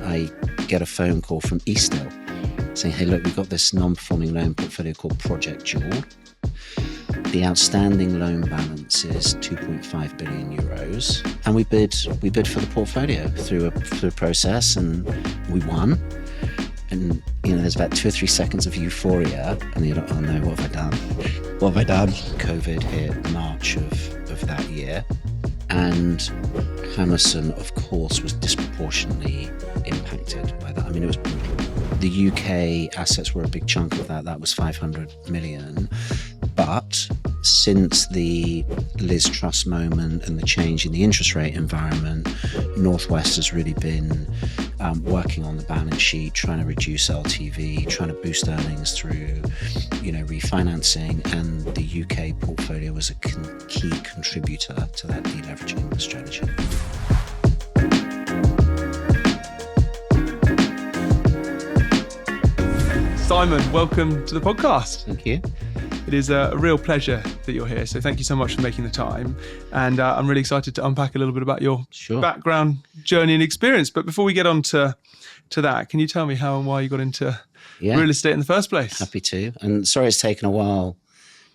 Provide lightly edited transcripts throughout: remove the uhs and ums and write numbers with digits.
I get a phone call from Eastdale saying, hey, look, we've got this non-performing loan portfolio called Project Jewel. The outstanding loan balance is 2.5 billion euros. And we bid for the portfolio through a process, and we won. And, there's about 2 or 3 seconds of euphoria, and you're like, oh no, what have I done? What have I done? COVID hit March of that year. And Hammerson, of course, was disproportionately impacted by that. I mean, it was brutal. The UK assets were a big chunk of that. That was 500 million. But since the Liz Truss moment and the change in the interest rate environment, Northwest has really been working on the balance sheet, trying to reduce LTV, trying to boost earnings through, refinancing, and the UK portfolio was a key contributor to that deleveraging strategy. Simon, welcome to the podcast. Thank you. It is a real pleasure that you're here. So thank you so much for making the time. And I'm really excited to unpack a little bit about your background, journey and experience. But before we get on to that, can you tell me how and why you got into real estate in the first place? Happy to. And sorry it's taken a while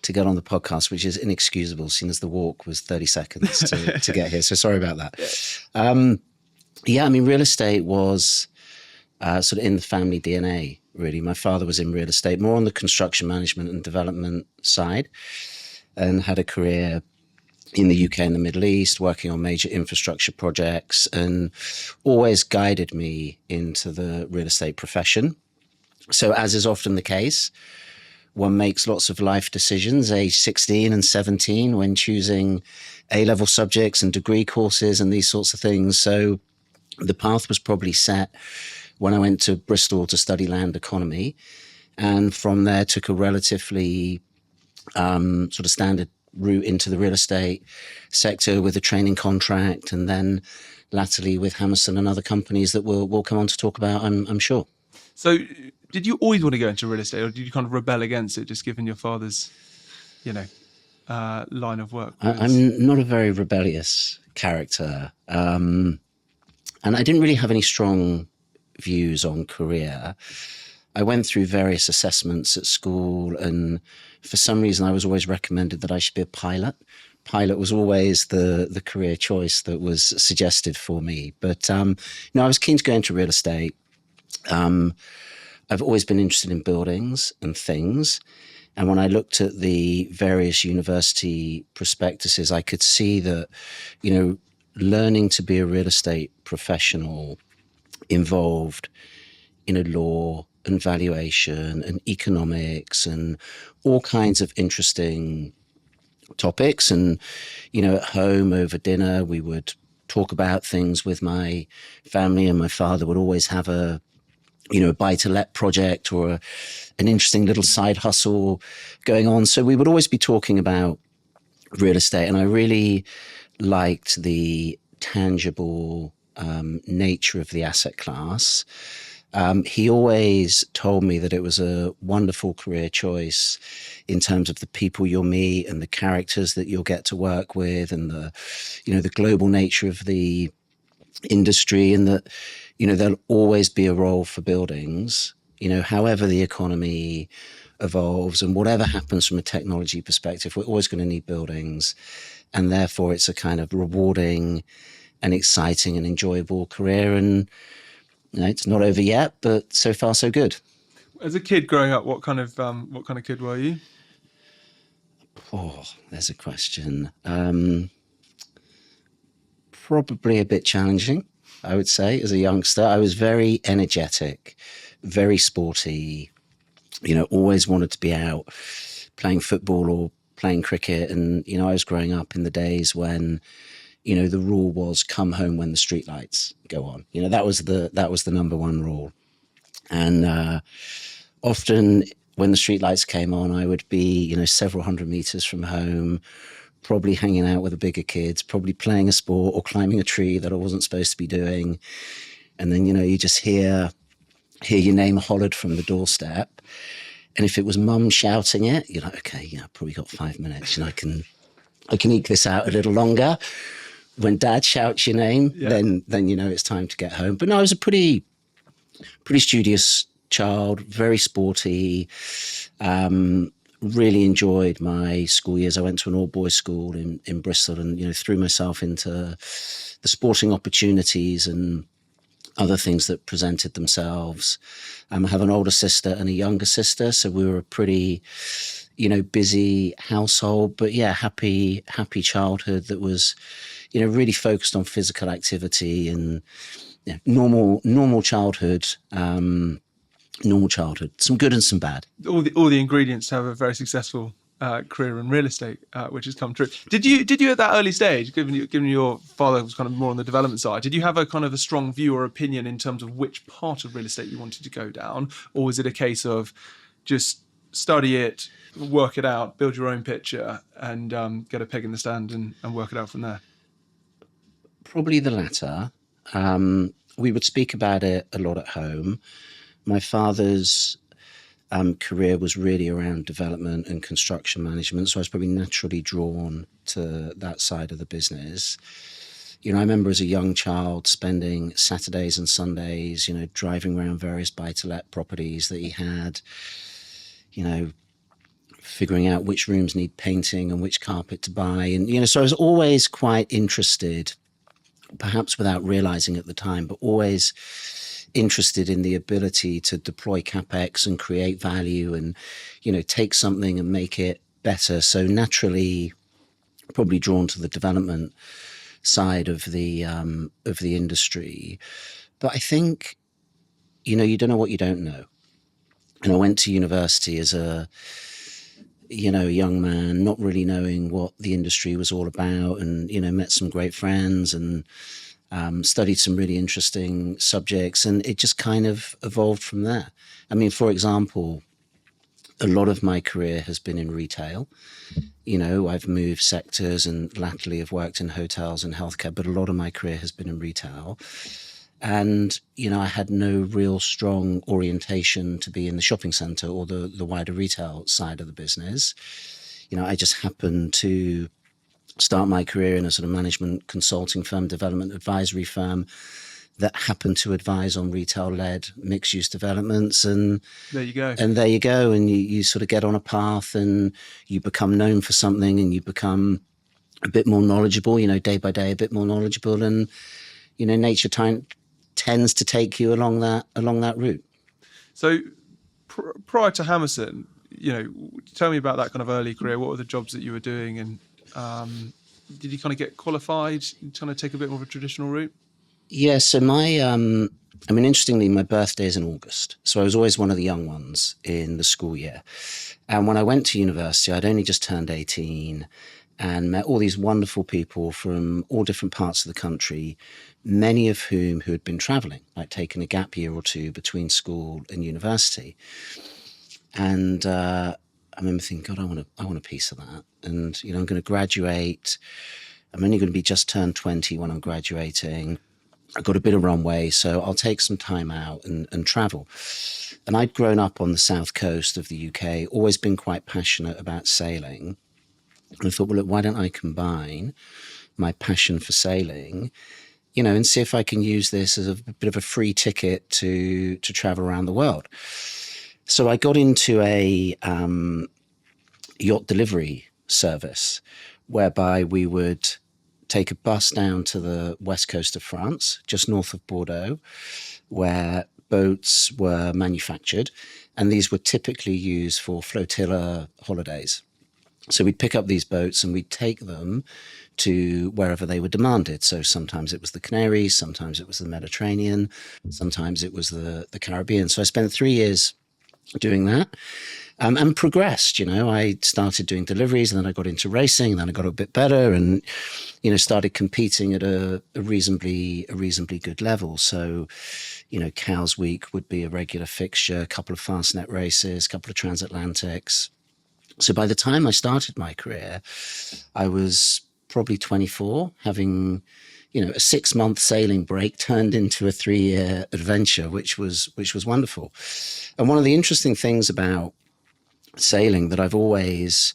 to get on the podcast, which is inexcusable, seeing as the walk was 30 seconds to get here. So sorry about that. Real estate was sort of in the family DNA. Really, my father was in real estate, more on the construction management and development side, and had a career in the UK and the Middle East, working on major infrastructure projects, and always guided me into the real estate profession. So, as is often the case, one makes lots of life decisions, age 16 and 17, when choosing A-level subjects and degree courses and these sorts of things. So the path was probably set when I went to Bristol to study land economy, and from there took a relatively sort of standard route into the real estate sector with a training contract, and then latterly with Hammerson and other companies that we'll come on to talk about, I'm sure. So did you always want to go into real estate, or did you kind of rebel against it, just given your father's, line of work? I'm not a very rebellious character. And I didn't really have any strong views on career. I went through various assessments at school, and for some reason I was always recommended that I should be a pilot. Pilot was always the career choice that was suggested for me. But I was keen to go into real estate. I've always been interested in buildings and things. And when I looked at the various university prospectuses, I could see that, learning to be a real estate professional involved law and valuation and economics and all kinds of interesting topics. And, at home over dinner, we would talk about things with my family, and my father would always have a buy-to-let project or an interesting little side hustle going on. So we would always be talking about real estate, and I really liked the tangible nature of the asset class. He always told me that it was a wonderful career choice in terms of the people you'll meet and the characters that you'll get to work with, and the global nature of the industry, and that, there'll always be a role for buildings, however the economy evolves and whatever happens from a technology perspective, we're always going to need buildings. And therefore it's a kind of rewarding and exciting and enjoyable career. And it's not over yet, but so far so good. As a kid growing up, what kind of kid were you? Oh, there's a question. Probably a bit challenging, I would say. As a youngster, I was very energetic, very sporty, always wanted to be out playing football or playing cricket. And, I was growing up in the days when, the rule was come home when the streetlights go on. That was the number one rule. And often when the streetlights came on, I would be, several hundred meters from home, probably hanging out with the bigger kids, probably playing a sport or climbing a tree that I wasn't supposed to be doing. And then, you just hear your name hollered from the doorstep. And if it was mum shouting it, you're like, okay, I've probably got 5 minutes, I can eke this out a little longer. When dad shouts your name, then it's time to get home. But no, I was a pretty pretty studious child, very sporty. Really enjoyed my school years. I went to an all-boys school in Bristol, and threw myself into the sporting opportunities and other things that presented themselves. I have an older sister and a younger sister, so we were a pretty busy household, but happy childhood that was really focused on physical activity and normal childhood. Normal childhood, some good and some bad. All the ingredients to have a very successful career in real estate, which has come true. Did you at that early stage, given your father was kind of more on the development side, did you have a kind of a strong view or opinion in terms of which part of real estate you wanted to go down, or was it a case of just study it, work it out, build your own picture, and get a peg in the stand and work it out from there? Probably the latter. We would speak about it a lot at home. My father's career was really around development and construction management, so I was probably naturally drawn to that side of the business. I remember as a young child spending Saturdays and Sundays, driving around various buy-to-let properties that he had, figuring out which rooms need painting and which carpet to buy. And, so I was always quite interested, perhaps without realizing at the time, but always interested in the ability to deploy capex and create value and, take something and make it better. So naturally, probably drawn to the development side of the industry. But I think, you don't know what you don't know. And I went to university as a young man, not really knowing what the industry was all about, and, met some great friends and studied some really interesting subjects, and it just kind of evolved from there. I mean, for example, a lot of my career has been in retail. I've moved sectors and latterly have worked in hotels and healthcare, but a lot of my career has been in retail. And, I had no real strong orientation to be in the shopping center or the wider retail side of the business. I just happened to start my career in a sort of management consulting firm, development advisory firm that happened to advise on retail-led mixed-use developments. And there you go. And there you go. And you sort of get on a path and you become known for something and you become a bit more knowledgeable, day by day, a bit more knowledgeable. And, nature tends to take you along that route. So prior to Hammerson, tell me about that kind of early career. What were the jobs that you were doing, and did you kind of get qualified, trying to take a bit more of a traditional route? Yeah, so interestingly, my birthday is in August. So I was always one of the young ones in the school year. And when I went to university, I'd only just turned 18 and met all these wonderful people from all different parts of the country, many of whom who had been traveling, like taking a gap year or two between school and university. And I remember thinking, God, I want a piece of that. And, I'm going to graduate. I'm only going to be just turned 20 when I'm graduating. I've got a bit of runway, so I'll take some time out and travel. And I'd grown up on the south coast of the UK, always been quite passionate about sailing. And I thought, well, look, why don't I combine my passion for sailing, and see if I can use this as a bit of a free ticket to travel around the world. So I got into a yacht delivery service whereby we would take a bus down to the west coast of France, just north of Bordeaux, where boats were manufactured. And these were typically used for flotilla holidays. So we'd pick up these boats and we'd take them to wherever they were demanded. So sometimes it was the Canaries, sometimes it was the Mediterranean, sometimes it was the Caribbean. So I spent 3 years doing that. And progressed, I started doing deliveries and then I got into racing and then I got a bit better and, started competing at a reasonably good level. So, Cowes Week would be a regular fixture, a couple of Fastnet races, a couple of transatlantics. So by the time I started my career, I was probably 24, having, a 6-month sailing break turned into a 3-year adventure, which was wonderful. And one of the interesting things about sailing that I've always,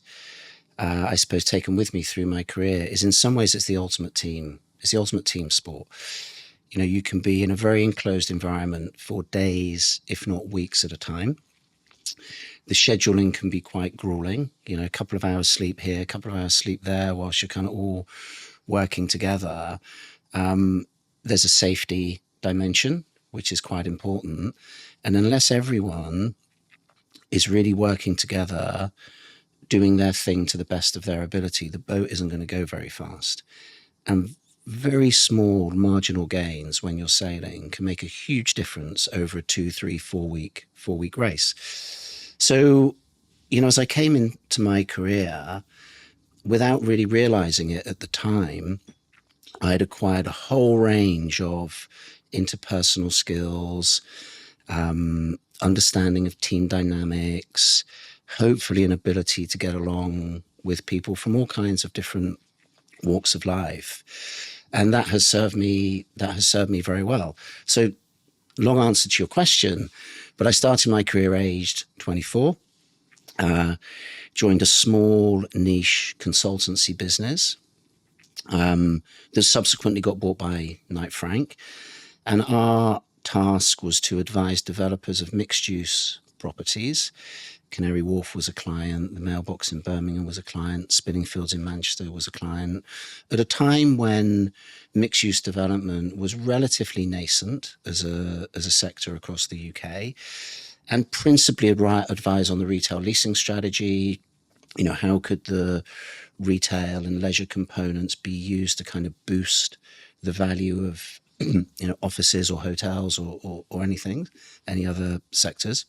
I suppose, taken with me through my career is in some ways it's the ultimate team sport. you can be in a very enclosed environment for days, if not weeks at a time. The scheduling can be quite grueling, a couple of hours sleep here, a couple of hours sleep there, whilst you're kind of all working together. There's a safety dimension, which is quite important. And unless everyone is really working together, doing their thing to the best of their ability, the boat isn't going to go very fast. And very small marginal gains when you're sailing can make a huge difference over a 2, 3, 4 week race. So, as I came into my career, without really realizing it at the time, I had acquired a whole range of interpersonal skills, understanding of team dynamics, hopefully an ability to get along with people from all kinds of different walks of life. And that has served me very well. So, long answer to your question, but I started my career aged 24, joined a small niche consultancy business that subsequently got bought by Knight Frank. And our task was to advise developers of mixed-use properties. Canary Wharf was a client, the Mailbox in Birmingham was a client, Spinningfields in Manchester was a client, at a time when mixed-use development was relatively nascent as a sector across the UK, and principally advise on the retail leasing strategy. How could the retail and leisure components be used to kind of boost the value of offices or hotels or anything, any other sectors.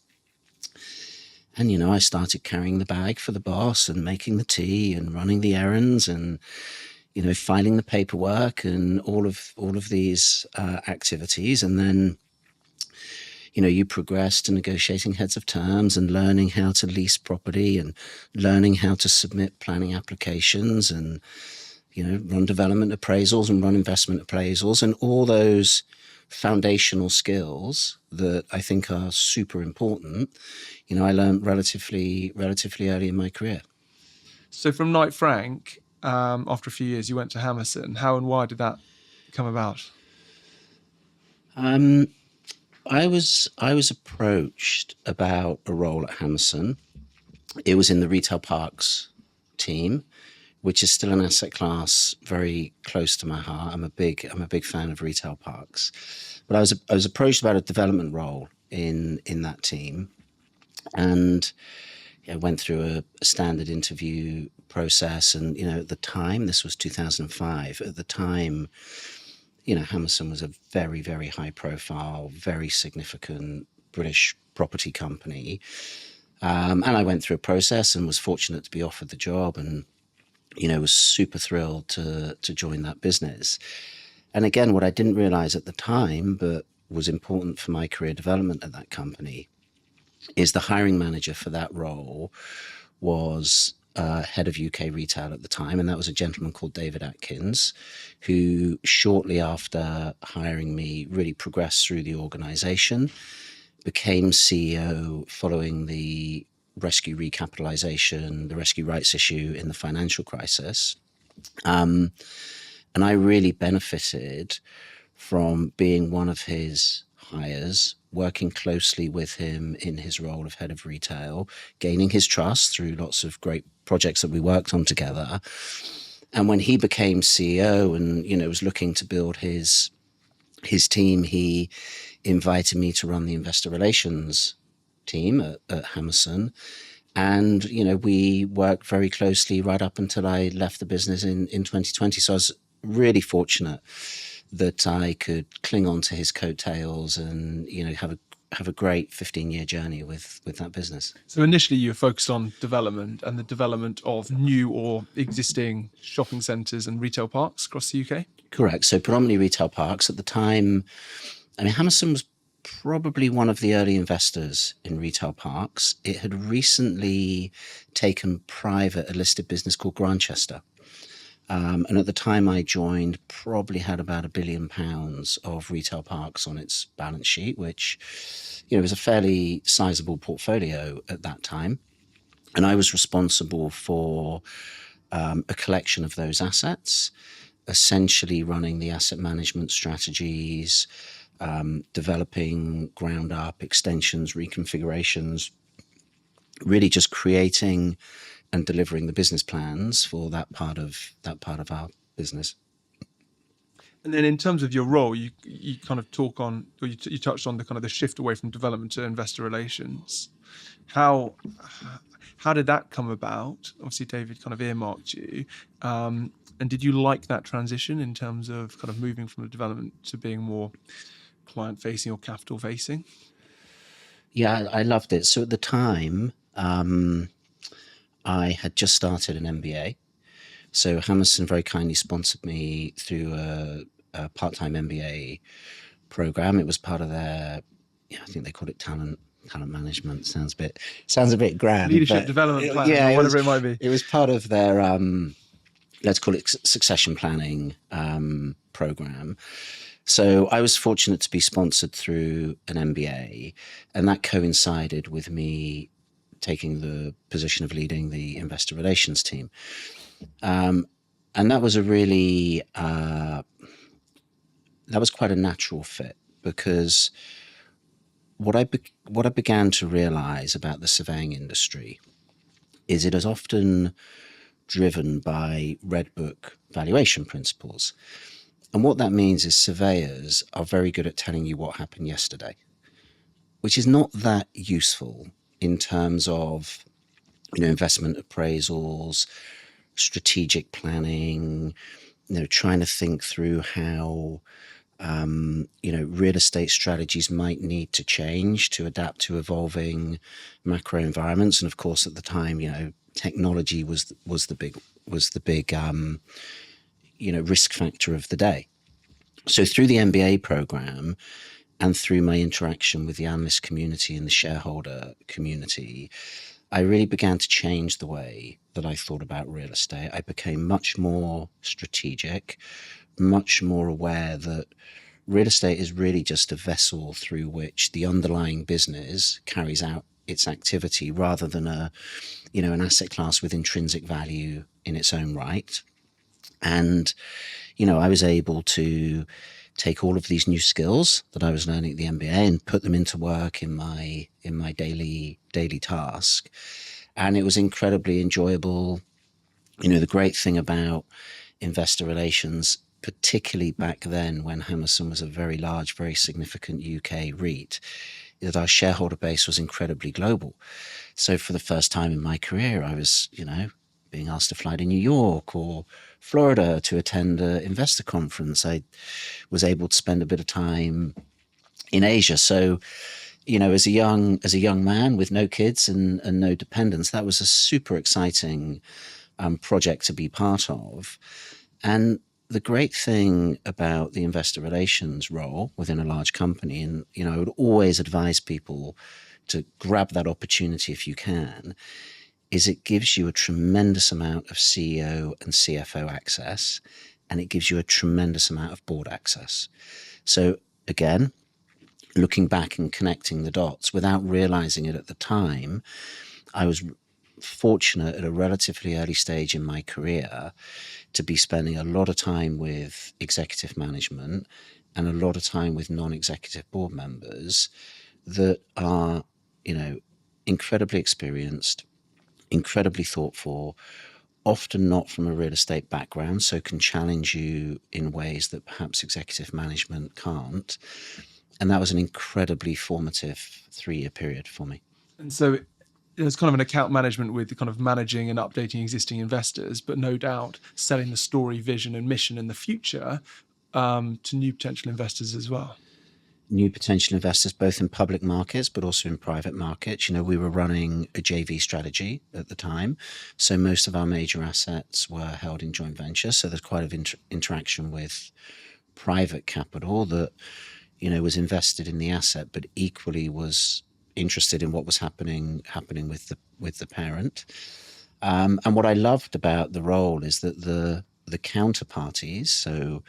And, I started carrying the bag for the boss and making the tea and running the errands and, filing the paperwork and all of these activities. And then, you progress to negotiating heads of terms and learning how to lease property and learning how to submit planning applications and, run development appraisals and run investment appraisals and all those foundational skills that I think are super important. I learned relatively early in my career. So from Knight Frank, after a few years, you went to Hammerson. How and why did that come about? I was approached about a role at Hammerson. It was in the retail parks team, which is still an asset class very close to my heart. I'm a big fan of retail parks, but I was approached about a development role in that team, and went through a standard interview process. And at the time, this was 2005. At the time, Hammerson was a very, very high profile, very significant British property company. And I went through a process and was fortunate to be offered the job, and was super thrilled to join that business. And again, what I didn't realize at the time, but was important for my career development at that company, is the hiring manager for that role was head of UK retail at the time. And that was a gentleman called David Atkins, who shortly after hiring me really progressed through the organization, became CEO following the rescue recapitalization, the rescue rights issue in the financial crisis. And I really benefited from being one of his hires, working closely with him in his role of head of retail, gaining his trust through lots of great projects that we worked on together. And when he became CEO and, was looking to build his team, he invited me to run the investor relations team at Hammerson. And, we worked very closely right up until I left the business in 2020. So I was really fortunate that I could cling on to his coattails and, have a great 15-year journey with that business. So initially you were focused on development and the development of new or existing shopping centres and retail parks across the UK? Correct. So predominantly retail parks. At the time, Hammerson was probably one of the early investors in retail parks. It had recently taken private a listed business called Grantchester. And at the time I joined, probably had about £1 billion of retail parks on its balance sheet, which, was a fairly sizable portfolio at that time. And I was responsible for a collection of those assets essentially running the asset management strategies, developing ground up extensions, reconfigurations, really just creating and delivering the business plans for that part of our business. And then in terms of your role, you kind of talk on, or you touched on the kind of the shift away from development to investor relations. How did that come about? Obviously, David kind of earmarked you. And did you like that transition in terms of kind of moving from the development to being more client facing or capital facing? Yeah, I loved it. So at the time, I had just started an MBA. So Hammerson very kindly sponsored me through a part-time MBA program. It was part of their, I think they called it talent management. Sounds a bit grand. Leadership development plan, or whatever it might be. It was part of their let's call it succession planning program. So I was fortunate to be sponsored through an MBA, and that coincided with me taking the position of leading the investor relations team. And that was a really, that was quite a natural fit, because what I began to realize about the surveying industry is it is often driven by red book valuation principles. And what that means is surveyors are very good at telling you what happened yesterday, which is not that useful in terms of, investment appraisals, strategic planning, trying to think through how, real estate strategies might need to change to adapt to evolving macro environments. And of course, at the time, technology was the big risk factor of the day. So through the MBA program and through my interaction with the analyst community and the shareholder community, I really began to change the way that I thought about real estate. I became much more strategic, much more aware that real estate is really just a vessel through which the underlying business carries out its activity, rather than an asset class with intrinsic value in its own right. And, I was able to take all of these new skills that I was learning at the MBA and put them into work in my daily task. And it was incredibly enjoyable. The great thing about investor relations, particularly back then when Hammerson was a very large, very significant UK REIT, is that our shareholder base was incredibly global. So for the first time in my career, I was, being asked to fly to New York or Florida to attend an investor conference. I was able to spend a bit of time in Asia. So, as a young man with no kids and no dependents, that was a super exciting project to be part of. And the great thing about the investor relations role within a large company, and, I would always advise people to grab that opportunity if you can, is it gives you a tremendous amount of CEO and CFO access, and it gives you a tremendous amount of board access. So again, looking back and connecting the dots without realizing it at the time, I was fortunate at a relatively early stage in my career to be spending a lot of time with executive management and a lot of time with non-executive board members that are, incredibly experienced, incredibly thoughtful, often not from a real estate background, so can challenge you in ways that perhaps executive management can't. And that was an incredibly formative 3-year period for me. And so there's kind of an account management with the kind of managing and updating existing investors, but no doubt selling the story, vision and mission in the future to new potential investors as well. New potential investors, both in public markets, but also in private markets. We were running a JV strategy at the time. So most of our major assets were held in joint venture. So there's quite an interaction with private capital that, was invested in the asset, but equally was interested in what was happening with the parent. And what I loved about the role is that the counterparties, so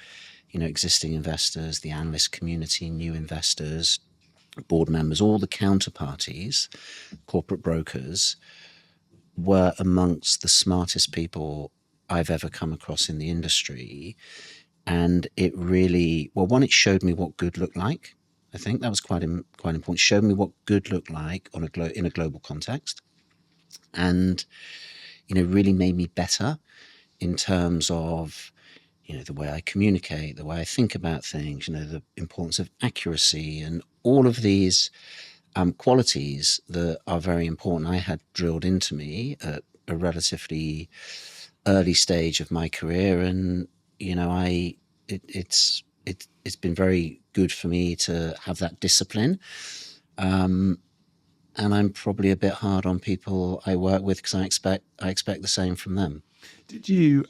existing investors, the analyst community, new investors, board members, all the counterparties, corporate brokers, were amongst the smartest people I've ever come across in the industry. And it really, well, one, it showed me what good looked like. I think that was quite important. Showed me what good looked like in a global context, and really made me better in terms of the way I communicate, the way I think about things. The importance of accuracy and all of these qualities that are very important. I had drilled into me at a relatively early stage of my career, and it's been very good for me to have that discipline. And I'm probably a bit hard on people I work with because I expect the same from them. Did you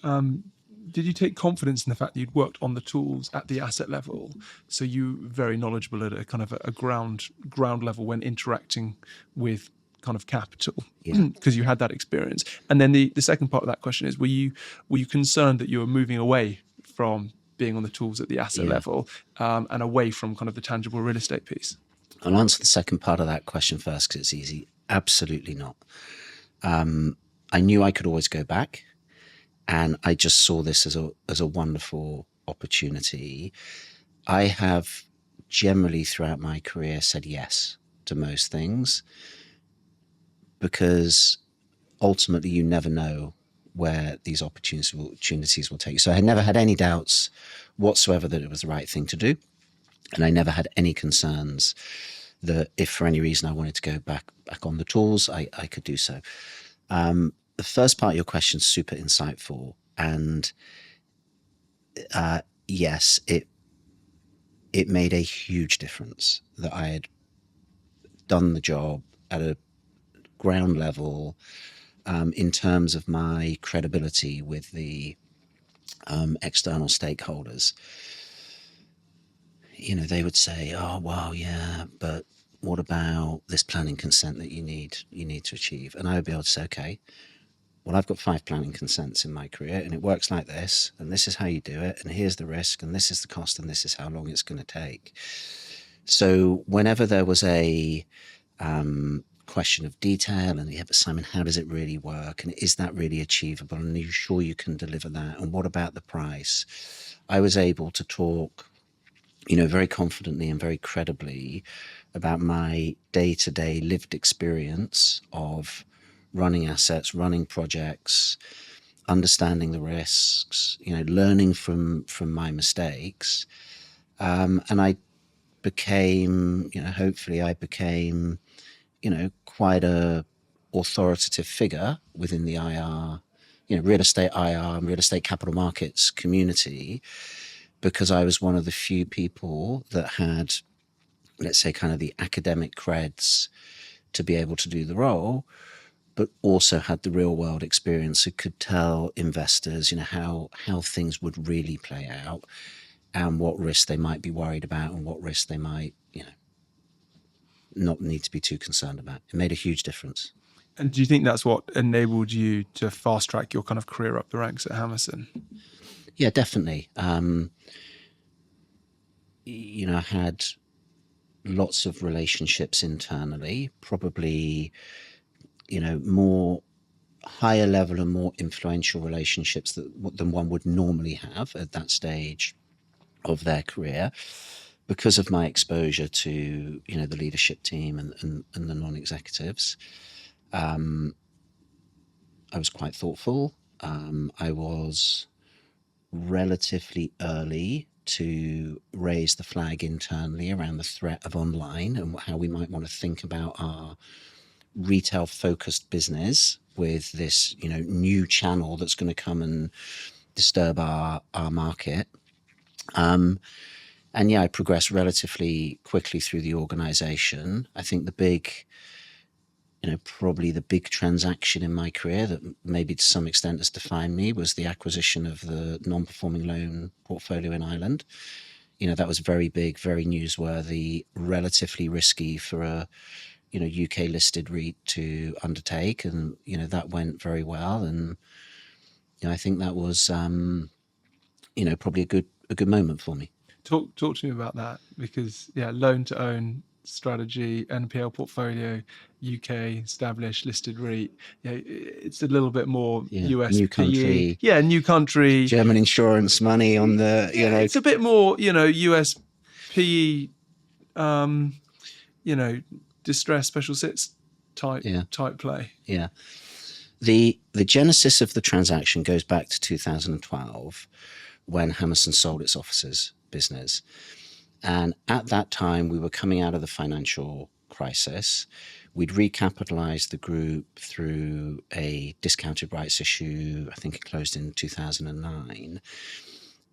take confidence in the fact that you'd worked on the tools at the asset level, so you were very knowledgeable at a kind of a ground level when interacting with kind of capital, because you had that experience? And then the second part of that question is, were you concerned that you were moving away from being on the tools at the asset level and away from kind of the tangible real estate piece? I'll answer the second part of that question first because it's easy. Absolutely not. I knew I could always go back, and I just saw this as a wonderful opportunity. I have generally throughout my career said yes to most things because ultimately you never know where these opportunities will take you. So I had never had any doubts whatsoever that it was the right thing to do. And I never had any concerns that if for any reason I wanted to go back on the tools, I could do so. The first part of your question is super insightful. And yes, it made a huge difference that I had done the job at a ground level in terms of my credibility with the external stakeholders. They would say, "Oh, well, yeah, but what about this planning consent that you need to achieve?" And I would be able to say, "Okay, well, I've got 5 planning consents in my career, and it works like this, and this is how you do it, and here's the risk, and this is the cost, and this is how long it's going to take." So whenever there was a question of detail, and but Simon, how does it really work, and is that really achievable, and are you sure you can deliver that, and what about the price? I was able to talk very confidently and very credibly about my day-to-day lived experience of running assets, running projects, understanding the risks, learning from my mistakes. And I became, hopefully I became, quite a authoritative figure within the IR, real estate IR and real estate capital markets community, because I was one of the few people that had, let's say, kind of the academic creds to be able to do the role, but also had the real world experience who could tell investors, how things would really play out and what risks they might be worried about and what risks they might, not need to be too concerned about. It made a huge difference. And do you think that's what enabled you to fast track your kind of career up the ranks at Hammerson? Yeah, definitely. I had lots of relationships internally, probably, more higher level and more influential relationships than one would normally have at that stage of their career, because of my exposure to, the leadership team and the non-executives. I was quite thoughtful. I was relatively early to raise the flag internally around the threat of online and how we might want to think about our retail focused business with this, new channel that's going to come and disturb our market. And yeah, I progressed relatively quickly through the organization. I think the big, probably the big transaction in my career that maybe to some extent has defined me was the acquisition of the non-performing loan portfolio in Ireland. That was very big, very newsworthy, relatively risky for a, UK listed REIT to undertake. And, that went very well. And, I think that was, probably a good moment for me. Talk to me about that, because loan to own strategy, NPL portfolio, UK established listed REIT. It's a little bit more US new country. New country. German insurance money on the, It's a bit more, US PE, distressed special sits type play. Yeah. The genesis of the transaction goes back to 2012 when Hammerson sold its offices business. And at that time, we were coming out of the financial crisis. We'd recapitalized the group through a discounted rights issue. I think it closed in 2009.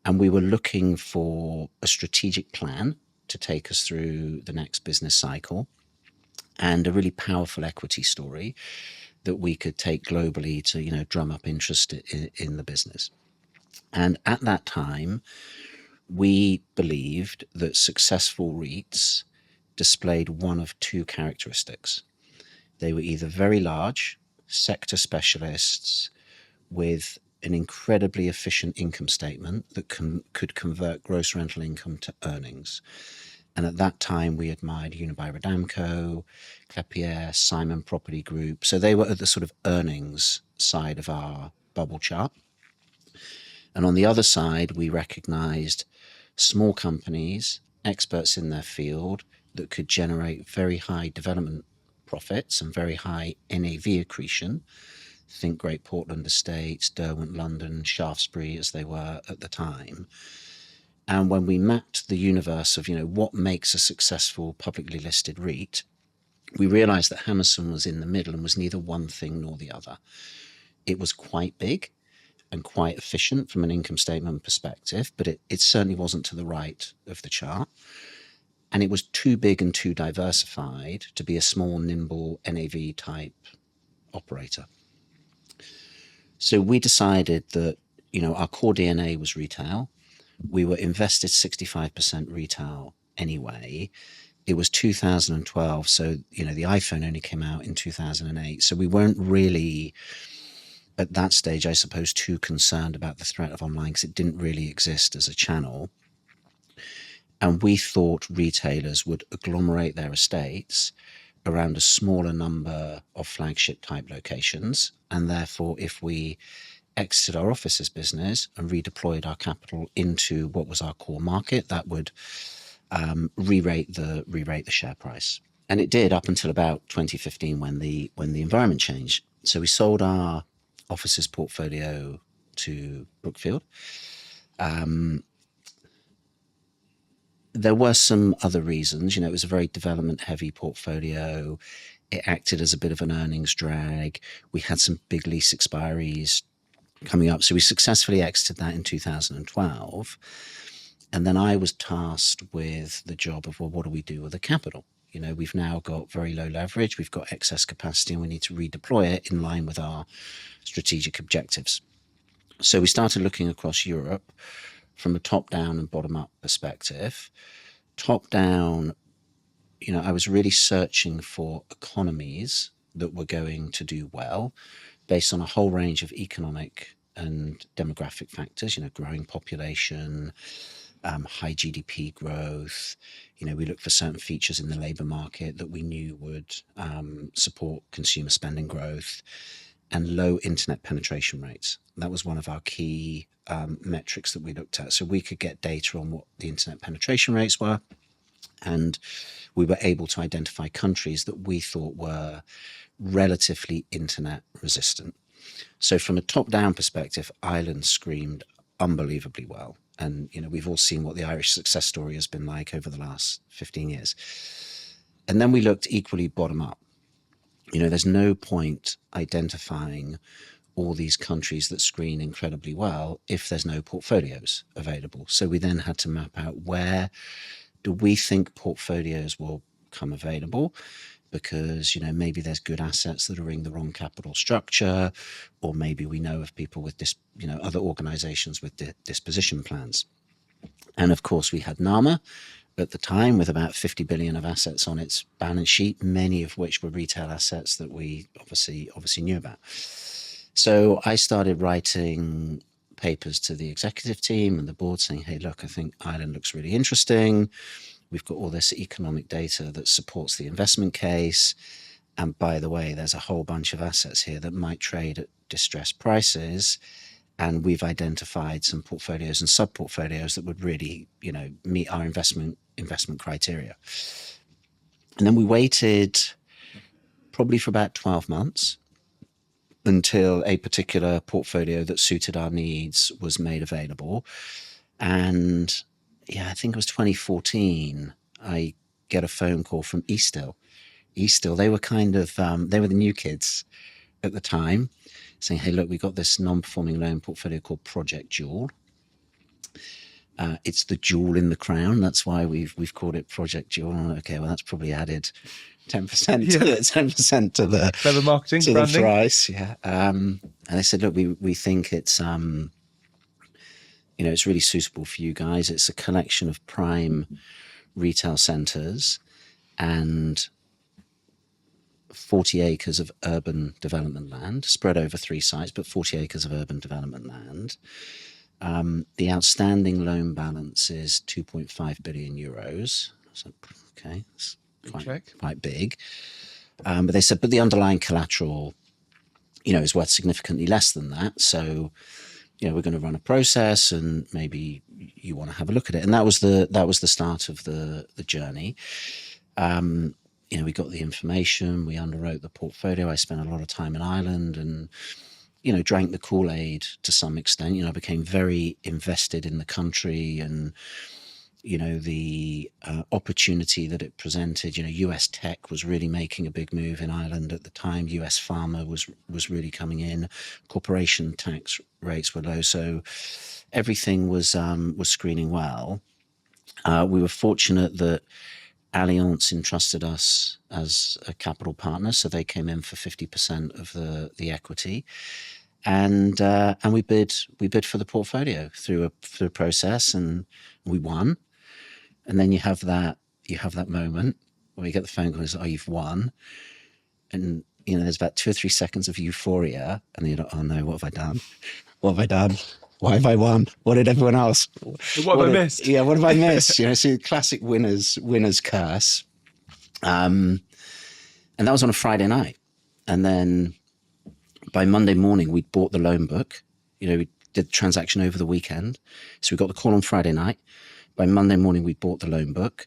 And we were looking for a strategic plan to take us through the next business cycle and a really powerful equity story that we could take globally to, drum up interest in the business. And at that time, we believed that successful REITs displayed one of two characteristics. They were either very large, sector specialists with an incredibly efficient income statement that could convert gross rental income to earnings. And at that time, we admired Unibail-Rodamco, Klépierre, Simon Property Group. So they were at the sort of earnings side of our bubble chart. And on the other side, we recognized small companies, experts in their field, that could generate very high development profits and very high NAV accretion. Think Great Portland Estates, Derwent London, Shaftesbury, as they were at the time. And when we mapped the universe of, what makes a successful publicly listed REIT, we realized that Hammerson was in the middle and was neither one thing nor the other. It was quite big and quite efficient from an income statement perspective, but it certainly wasn't to the right of the chart. And it was too big and too diversified to be a small, nimble NAV type operator. So we decided that, our core DNA was retail. We were invested 65% retail anyway. It was 2012, so, the iPhone only came out in 2008. So we weren't really, at that stage, I suppose, too concerned about the threat of online because it didn't really exist as a channel. And we thought retailers would agglomerate their estates around a smaller number of flagship type locations. And therefore, if we exited our offices business and redeployed our capital into what was our core market, that would re-rate the share price. And it did up until about 2015 when the environment changed. So we sold our offices portfolio to Brookfield. There were some other reasons. It was a very development-heavy portfolio. It acted as a bit of an earnings drag. We had some big lease expiries coming up. So we successfully exited that in 2012. And then I was tasked with the job of, well, what do we do with the capital? We've now got very low leverage. We've got excess capacity and we need to redeploy it in line with our strategic objectives. So we started looking across Europe from a top-down and bottom-up perspective. Top-down, I was really searching for economies that were going to do well based on a whole range of economic and demographic factors, growing population, high GDP growth. We looked for certain features in the labor market that we knew would support consumer spending growth, and low internet penetration rates. That was one of our key metrics that we looked at. So we could get data on what the internet penetration rates were, and we were able to identify countries that we thought were relatively internet resistant. So from a top-down perspective, Ireland screamed unbelievably well. And, we've all seen what the Irish success story has been like over the last 15 years. And then we looked equally bottom up. There's no point identifying all these countries that screen incredibly well if there's no portfolios available. So we then had to map out where do we think portfolios will come available, because, maybe there's good assets that are in the wrong capital structure, or maybe we know of people with other organizations with disposition plans. And of course we had NAMA at the time with about 50 billion of assets on its balance sheet, many of which were retail assets that we obviously knew about. So I started writing papers to the executive team and the board saying, hey, look, I think Ireland looks really interesting. We've got all this economic data that supports the investment case. And by the way, there's a whole bunch of assets here that might trade at distressed prices. And we've identified some portfolios and sub-portfolios that would really, meet our investment criteria. And then we waited probably for about 12 months until a particular portfolio that suited our needs was made available. And I think it was 2014, I get a phone call from Eastil. They were they were the new kids at the time, saying, hey, look, we got this non-performing loan portfolio called Project Jewel. It's the jewel in the crown. That's why we've called it Project Jewel. Okay, well, that's probably added 10% to 10% to the clever marketing, to branding. The price. Yeah. And they said, look, we think it's it's really suitable for you guys. It's a collection of prime retail centers and 40 acres of urban development land spread over 3 sites, but 40 acres of urban development land. The outstanding loan balance is 2.5 billion euros. So, okay, that's quite big. But they said, but the underlying collateral, is worth significantly less than that. So, we're going to run a process, and maybe you want to have a look at it. And that was the start of the journey. We got the information, we underwrote the portfolio. I spent a lot of time in Ireland and, drank the Kool-Aid to some extent. I became very invested in the country and, the opportunity that it presented. US tech was really making a big move in Ireland at the time. US pharma was really coming in. Corporation tax rates were low. So everything was screening well. We were fortunate that Allianz entrusted us as a capital partner, so they came in for 50% of the equity, and we bid for the portfolio through a process, and we won. And then you have that moment where you get the phone call, oh, you've won, and there's about 2 or 3 seconds of euphoria, and then you're like, oh no, what have I done? What have I done? Why have I won? What did everyone else? What have I missed? Yeah, what have I missed? So classic winner's curse. And that was on a Friday night. And then by Monday morning, we'd bought the loan book. We did the transaction over the weekend. So we got the call on Friday night. By Monday morning, we bought the loan book.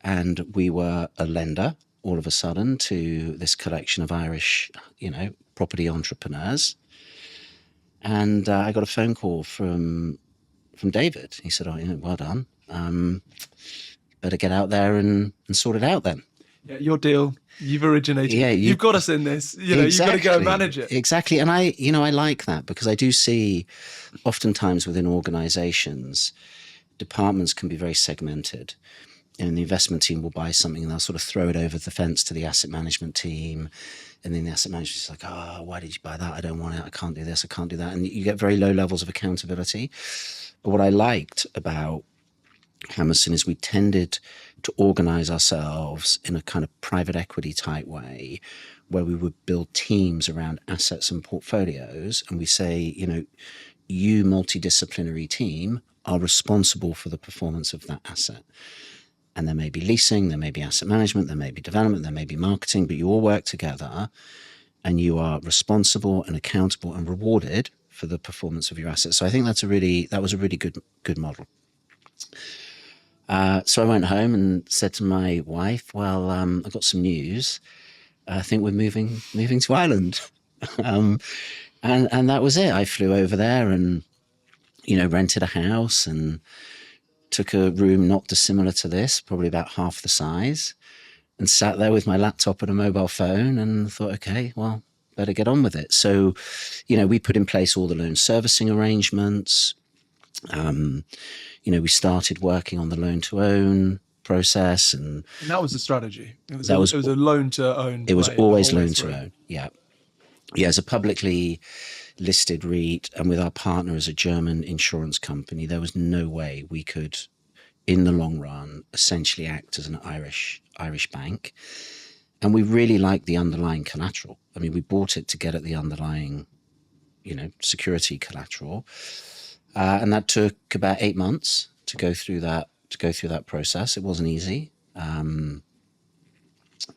And we were a lender all of a sudden to this collection of Irish, property entrepreneurs. And I got a phone call from David. He said, oh, well done. Better get out there and sort it out then. Yeah, your deal, you've originated. Yeah, you've got us in this. Exactly, you've got to go and manage it. Exactly. And I like that, because I do see oftentimes within organizations, departments can be very segmented. And the investment team will buy something and they'll sort of throw it over the fence to the asset management team. And then the asset manager is like, oh, why did you buy that? I don't want it. I can't do this. I can't do that. And you get very low levels of accountability. But what I liked about Hammerson is we tended to organize ourselves in a kind of private equity type way, where we would build teams around assets and portfolios. And we say, you multidisciplinary team are responsible for the performance of that asset. And there may be leasing, there may be asset management, there may be development, there may be marketing, but you all work together and you are responsible and accountable and rewarded for the performance of your assets. So I think that was a really good model. So I went home and said to my wife, well, I've got some news. I think we're moving to Ireland. And that was it. I flew over there and, rented a house and took a room not dissimilar to this, probably about half the size, and sat there with my laptop and a mobile phone and thought, okay, well, better get on with it. So, we put in place all the loan servicing arrangements. We started working on the loan to own process, and that was the strategy. It was a loan to own. It was always loan to own. Yeah. As a publicly listed REIT and with our partner as a German insurance company, there was no way we could, in the long run, essentially act as an Irish bank. And we really liked the underlying collateral. I mean, we bought it to get at the underlying, security collateral. And that took about 8 months to go through that to go through that process. It wasn't easy, but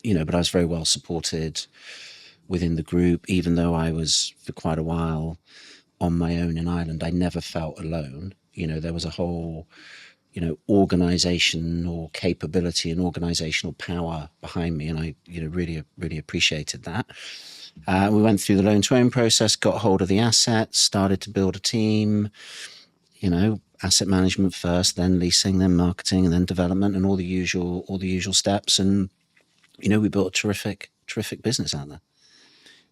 I was very well supported within the group. Even though I was for quite a while on my own in Ireland, I never felt alone. There was a whole, organizational capability and organizational power behind me. And I, really, really appreciated that. We went through the loan to own process, got hold of the assets, started to build a team, asset management first, then leasing, then marketing, and then development, and all the usual steps. And, we built a terrific business out there.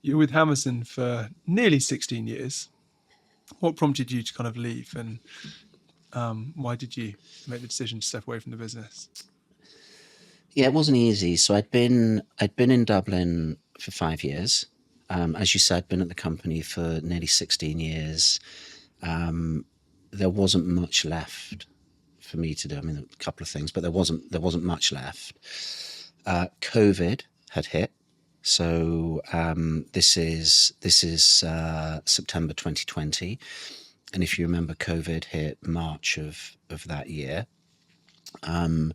You were with Hammerson for nearly 16 years. What prompted you to kind of leave, and why did you make the decision to step away from the business? Yeah, it wasn't easy. So I'd been in Dublin for 5 years. As you said, I'd been at the company for nearly 16 years. There wasn't much left for me to do. I mean, a couple of things, but there wasn't much left. COVID had hit. So this is September 2020, and if you remember, COVID hit March of that year, and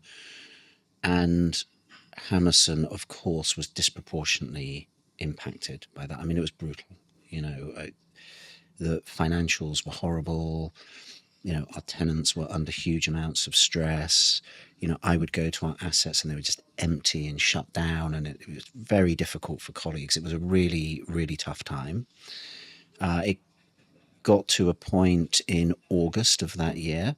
Hammerson, of course, was disproportionately impacted by that. I mean, it was brutal. The financials were horrible. Our tenants were under huge amounts of stress. I would go to our assets and they were just empty and shut down, and it was very difficult for colleagues. It was a really, really tough time. It got to a point in August of that year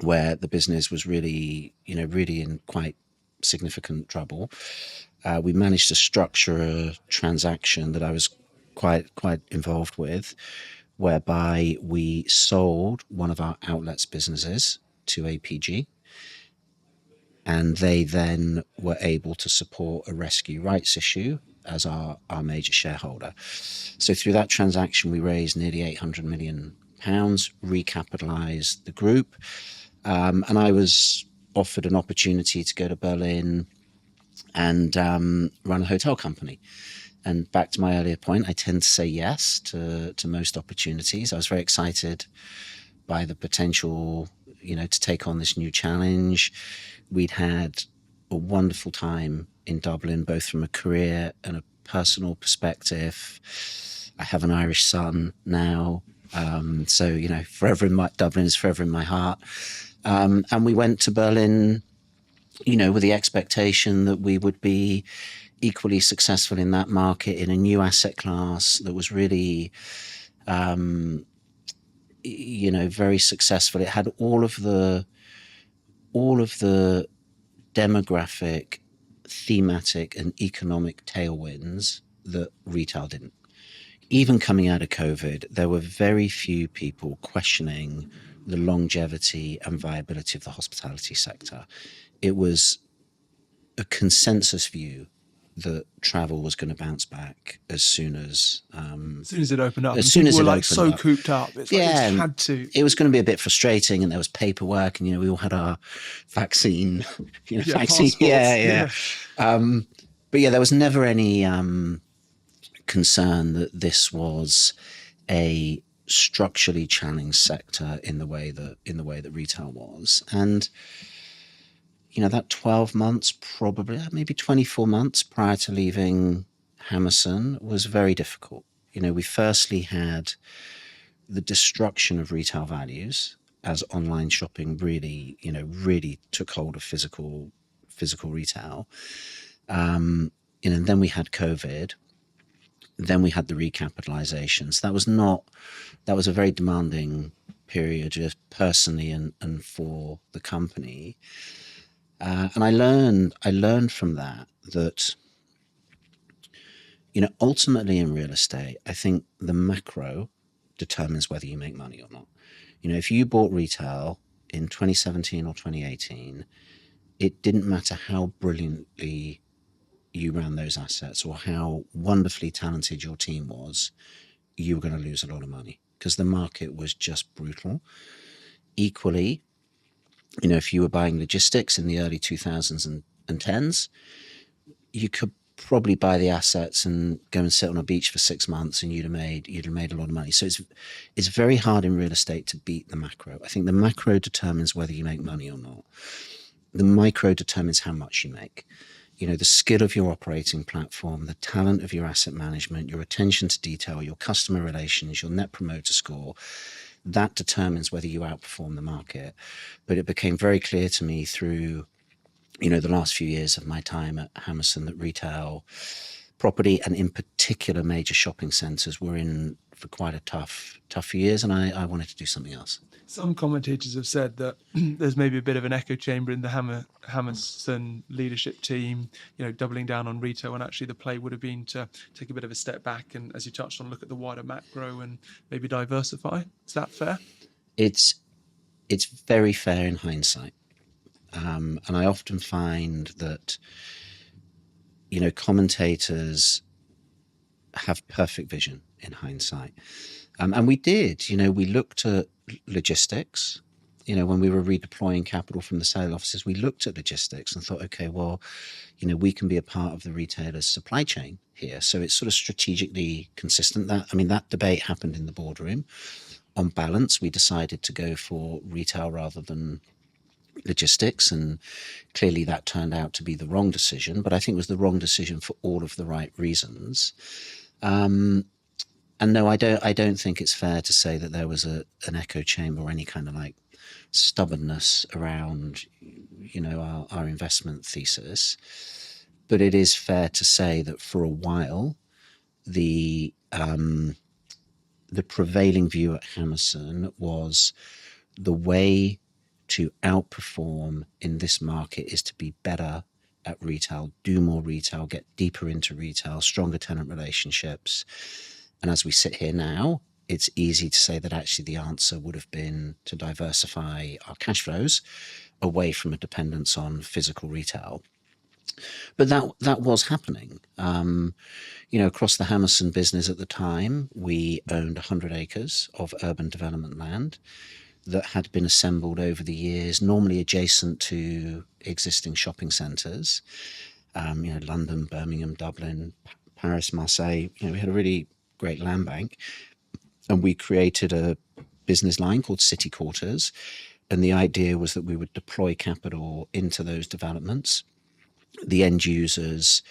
where the business was really in quite significant trouble. We managed to structure a transaction that I was quite involved with, whereby we sold one of our outlets businesses to APG, and they then were able to support a rescue rights issue as our major shareholder. So through that transaction, we raised nearly £800 million, recapitalized the group, and I was offered an opportunity to go to Berlin and run a hotel company. And back to my earlier point, I tend to say yes to most opportunities. I was very excited by the potential, to take on this new challenge. We'd had a wonderful time in Dublin, both from a career and a personal perspective. I have an Irish son now, so Dublin is forever in my heart. And we went to Berlin, with the expectation that we would be equally successful in that market, in a new asset class that was really, very successful. It had all of the demographic, thematic, and economic tailwinds that retail didn't. Even coming out of COVID, there were very few people questioning the longevity and viability of the hospitality sector. It was a consensus view that travel was going to bounce back as soon as it opened up. As soon as it were opened up. Cooped up. It's like yeah, it had to. It was going to be a bit frustrating, and there was paperwork, and we all had our vaccine. Vaccine. Passports. Yeah. But there was never any concern that this was a structurally challenged sector in the way that retail was. And that 12 months, probably maybe 24 months prior to leaving Hammerson, was very difficult. We firstly had the destruction of retail values as online shopping really took hold of physical retail. And then we had COVID. Then we had the recapitalizations. That was a very demanding period, just personally and for the company. And I learned from that ultimately in real estate, I think the macro determines whether you make money or not. If you bought retail in 2017 or 2018, it didn't matter how brilliantly you ran those assets or how wonderfully talented your team was, you were going to lose a lot of money because the market was just brutal. Equally, if you were buying logistics in the early 2000s and 10s, you could probably buy the assets and go and sit on a beach for 6 months, and you'd have made a lot of money. So it's very hard in real estate to beat the macro. I think the macro determines whether you make money or not. The micro determines how much you make. The skill of your operating platform, the talent of your asset management, your attention to detail, your customer relations, your net promoter score, that determines whether you outperform the market. But it became very clear to me through, the last few years of my time at Hammerson that retail property, and in particular major shopping centres, were in for quite a tough few years, and I wanted to do something else. Some commentators have said that there's maybe a bit of an echo chamber in the Hammerson leadership team, doubling down on retail, when actually the play would have been to take a bit of a step back and, as you touched on, look at the wider macro and maybe diversify. Is that fair? It's very fair in hindsight. And I often find that, commentators have perfect vision in hindsight. And we did, we looked at logistics. When we were redeploying capital from the sale offices, we looked at logistics and thought, okay, well, we can be a part of the retailer's supply chain here. So it's sort of strategically consistent. That debate happened in the boardroom. On balance, we decided to go for retail rather than logistics, and clearly that turned out to be the wrong decision, but I think it was the wrong decision for all of the right reasons. And no, I don't think it's fair to say that there was an echo chamber or any kind of stubbornness around, our investment thesis. But it is fair to say that for a while, the prevailing view at Hammerson was the way to outperform in this market is to be better at retail, do more retail, get deeper into retail, stronger tenant relationships. And as we sit here now, it's easy to say that actually the answer would have been to diversify our cash flows away from a dependence on physical retail. But that was happening. Across the Hammerson business at the time, we owned 100 acres of urban development land that had been assembled over the years, normally adjacent to existing shopping centres. London, Birmingham, Dublin, Paris, Marseille. We had a really great land bank, and we created a business line called City Quarters. And the idea was that we would deploy capital into those developments. The end users,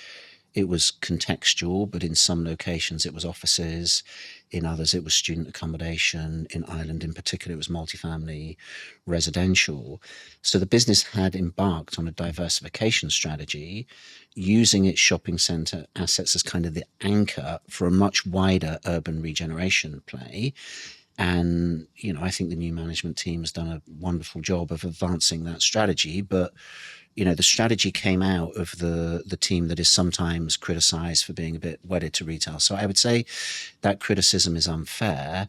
it was contextual, but in some locations it was offices, in others it was student accommodation, in Ireland in particular it was multifamily residential. So the business had embarked on a diversification strategy, using its shopping centre assets as kind of the anchor for a much wider urban regeneration play. And, I think the new management team has done a wonderful job of advancing that strategy. But, the strategy came out of the team that is sometimes criticised for being a bit wedded to retail. So I would say that criticism is unfair.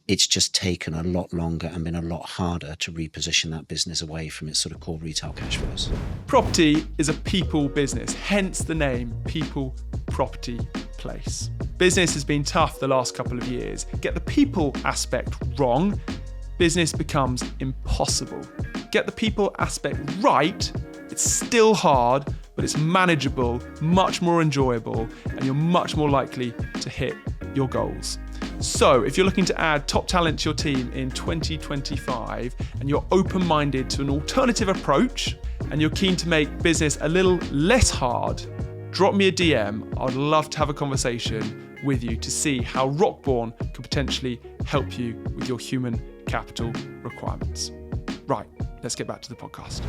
It's just taken a lot longer and been a lot harder to reposition that business away from its sort of core retail cash flows. Property is a people business, hence the name People Property Place. Business has been tough the last couple of years. Get the people aspect wrong, business becomes impossible. Get the people aspect right, it's still hard, but it's manageable, much more enjoyable, and you're much more likely to hit your goals. So if you're looking to add top talent to your team in 2025 and you're open-minded to an alternative approach and you're keen to make business a little less hard, drop me a DM. I'd love to have a conversation with you to see how Rockborn could potentially help you with your human capital requirements. Right, let's get back to the podcast.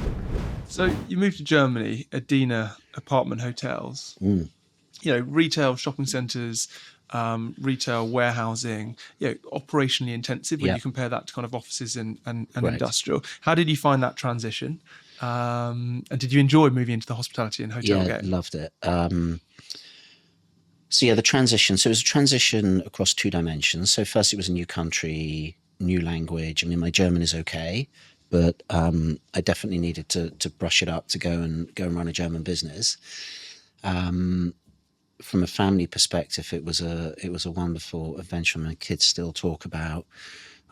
So you moved to Germany, Adina Apartment Hotels. Retail shopping centres, retail warehousing, operationally intensive when you compare that to kind of offices and industrial. How did you find that transition? And did you enjoy moving into the hospitality and hotel game? Yeah, loved it. The transition. So it was a transition across two dimensions. So first it was a new country, new language. My German is okay, but I definitely needed to brush it up to go and run a German business. From a family perspective, it was a wonderful adventure. My kids still talk about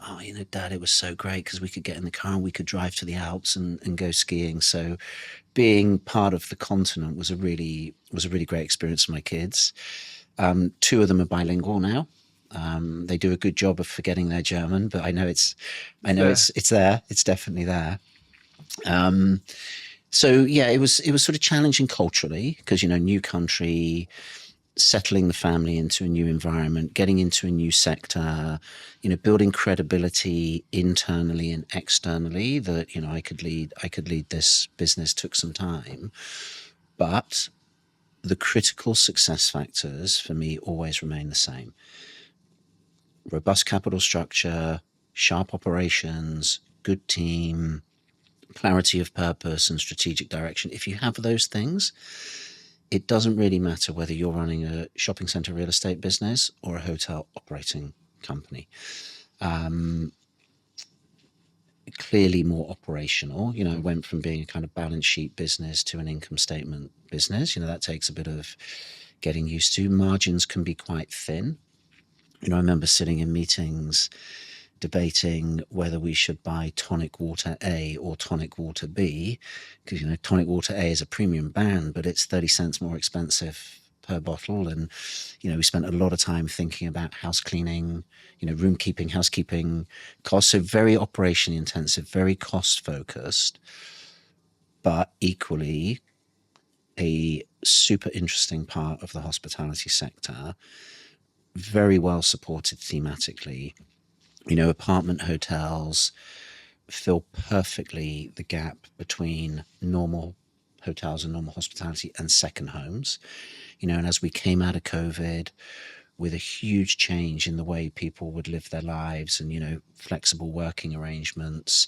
oh, Dad, it was so great because we could get in the car and we could drive to the Alps and go skiing. So being part of the continent was a really great experience for my kids. Two of them are bilingual now. They do a good job of forgetting their German, but I know it's there. It's definitely there. So yeah, it was sort of challenging culturally because, new country, settling the family into a new environment, getting into a new sector, building credibility internally and externally that, I could lead this business took some time. But the critical success factors for me always remain the same. Robust capital structure, sharp operations, good team, clarity of purpose and strategic direction. If you have those things, it doesn't really matter whether you're running a shopping center real estate business or a hotel operating company. Clearly more operational. It went from being a kind of balance sheet business to an income statement business. That takes a bit of getting used to. Margins can be quite thin. I remember sitting in meetings debating whether we should buy tonic water A or tonic water B, because tonic water A is a premium brand, but it's 30 cents more expensive per bottle. And we spent a lot of time thinking about house cleaning, room keeping, housekeeping costs. So very operationally intensive, very cost focused, but equally a super interesting part of the hospitality sector, very well supported thematically. Apartment hotels fill perfectly the gap between normal hotels and normal hospitality and second homes. And as we came out of COVID with a huge change in the way people would live their lives and, flexible working arrangements,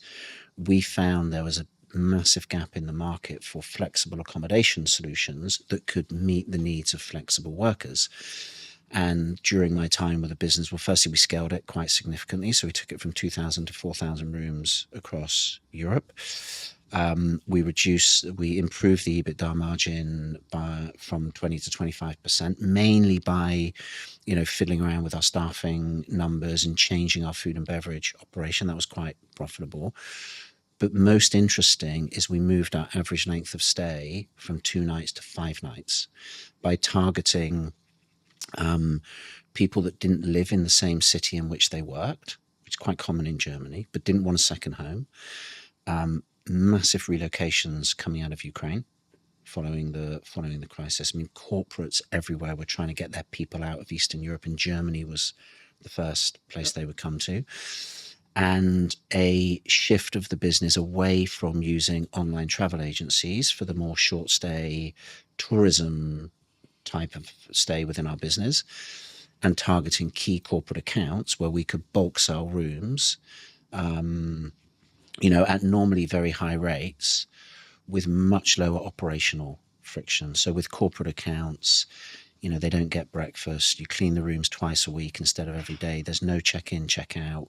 we found there was a massive gap in the market for flexible accommodation solutions that could meet the needs of flexible workers. And during my time with the business, well, firstly, we scaled it quite significantly. So we took it from 2,000 to 4,000 rooms across Europe. We improved the EBITDA margin from 20 to 25%, mainly by, fiddling around with our staffing numbers and changing our food and beverage operation. That was quite profitable. But most interesting is we moved our average length of stay from 2 nights to 5 nights by targeting people that didn't live in the same city in which they worked, which is quite common in Germany, but didn't want a second home. Massive relocations coming out of Ukraine following the crisis. I mean, corporates everywhere were trying to get their people out of Eastern Europe, and Germany was the first place they would come to. And a shift of the business away from using online travel agencies for the more short stay tourism type of stay within our business, and targeting key corporate accounts where we could bulk sell rooms, at normally very high rates with much lower operational friction. So with corporate accounts, they don't get breakfast. You clean the rooms twice a week instead of every day. There's no check-in, check-out.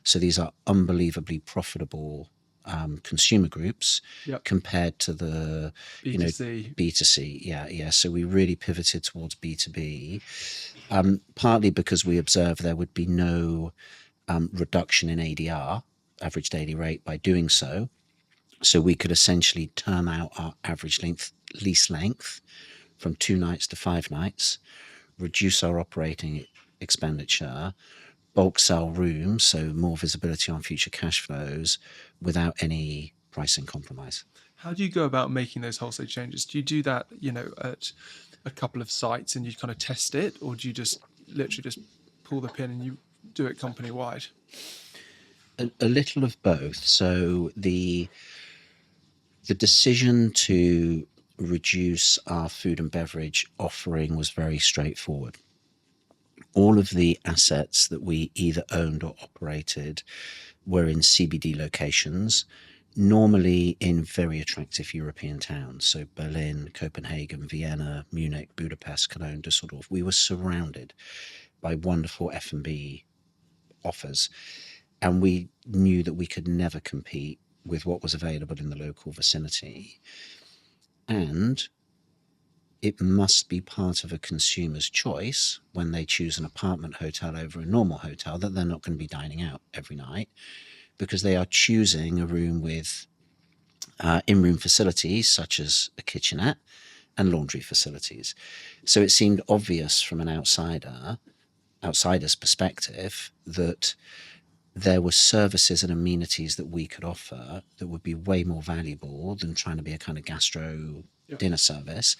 So these are unbelievably profitable consumer groups. Yep. Compared to the B2C. B2C. Yeah. So we really pivoted towards B2B, partly because we observed there would be no reduction in ADR, average daily rate, by doing so. So we could essentially term out our average lease length from 2 nights to 5 nights, reduce our operating expenditure, bulk sell rooms, so more visibility on future cash flows without any pricing compromise. How do you go about making those wholesale changes? Do you do that, at a couple of sites and you kind of test it, or do you just literally just pull the pin and you do it company wide? A little of both. So the decision to reduce our food and beverage offering was very straightforward. All of the assets that we either owned or operated were in CBD locations, normally in very attractive European towns. So Berlin, Copenhagen, Vienna, Munich, Budapest, Cologne, Düsseldorf. We were surrounded by wonderful F&B offers. And we knew that we could never compete with what was available in the local vicinity. And it must be part of a consumer's choice when they choose an apartment hotel over a normal hotel that they're not going to be dining out every night, because they are choosing a room with in-room facilities such as a kitchenette and laundry facilities. So it seemed obvious from an outsider's perspective that there were services and amenities that we could offer that would be way more valuable than trying to be a kind of gastro dinner service.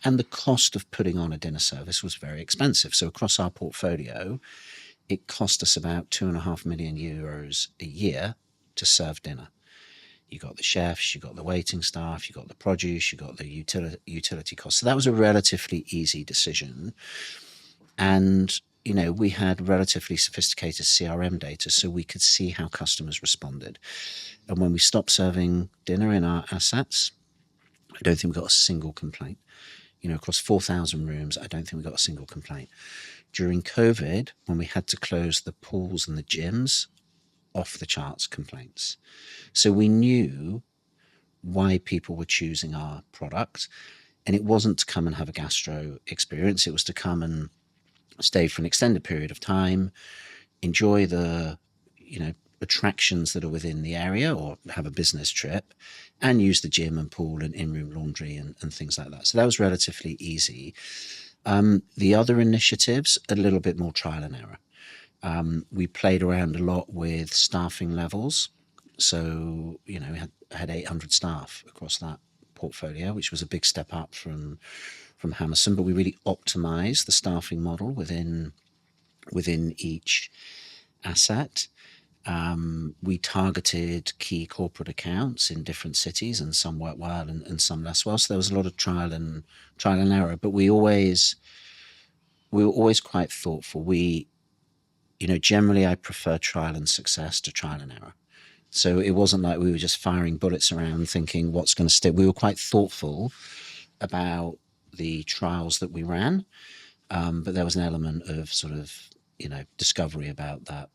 And the cost of putting on a dinner service was very expensive. So across our portfolio, it cost us about €2.5 million a year to serve dinner. You got the chefs, you got the waiting staff, you got the produce, you got the utility costs. So that was a relatively easy decision. And, you know, we had relatively sophisticated CRM data, so we could see how customers responded. And when we stopped serving dinner in our assets, I don't think we got a single complaint. You know, across 4,000 rooms, I don't think we got a single complaint. During COVID, when we had to close the pools and the gyms, off the charts complaints. So we knew why people were choosing our product, and it wasn't to come and have a gastro experience. It was to come and stay for an extended period of time, enjoy the, you know, attractions that are within the area, or have a business trip, and use the gym and pool and in-room laundry and things like that. So that was relatively easy. The other initiatives, a little bit more trial and error. We played around a lot with staffing levels. So, you know, we had 800 staff across that portfolio, which was a big step up from Hammerson, but we really optimized the staffing model within each asset. We targeted key corporate accounts in different cities, and some worked well and some less well. So there was a lot of trial and error, but we were always quite thoughtful. You know, generally I prefer trial and success to trial and error. So it wasn't like we were just firing bullets around thinking what's going to stick. We were quite thoughtful about the trials that we ran, but there was an element of sort of, you know, discovery about that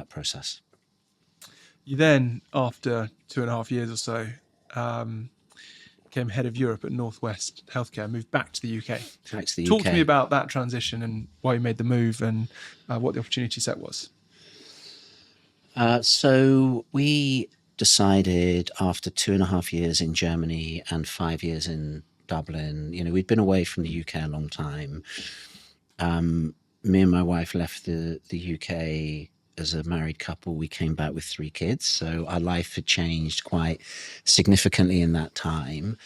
process. You then, after 2.5 years or so, became head of Europe at Northwest Healthcare, moved back to the UK. Back to the Talk UK. to me about that transition and why you made the move, and what the opportunity set was. So we decided after 2.5 years in Germany and 5 years in Dublin, you know, we'd been away from the UK a long time. Me and my wife left the UK as a married couple. We came back with 3 kids. So our life had changed quite significantly in that time.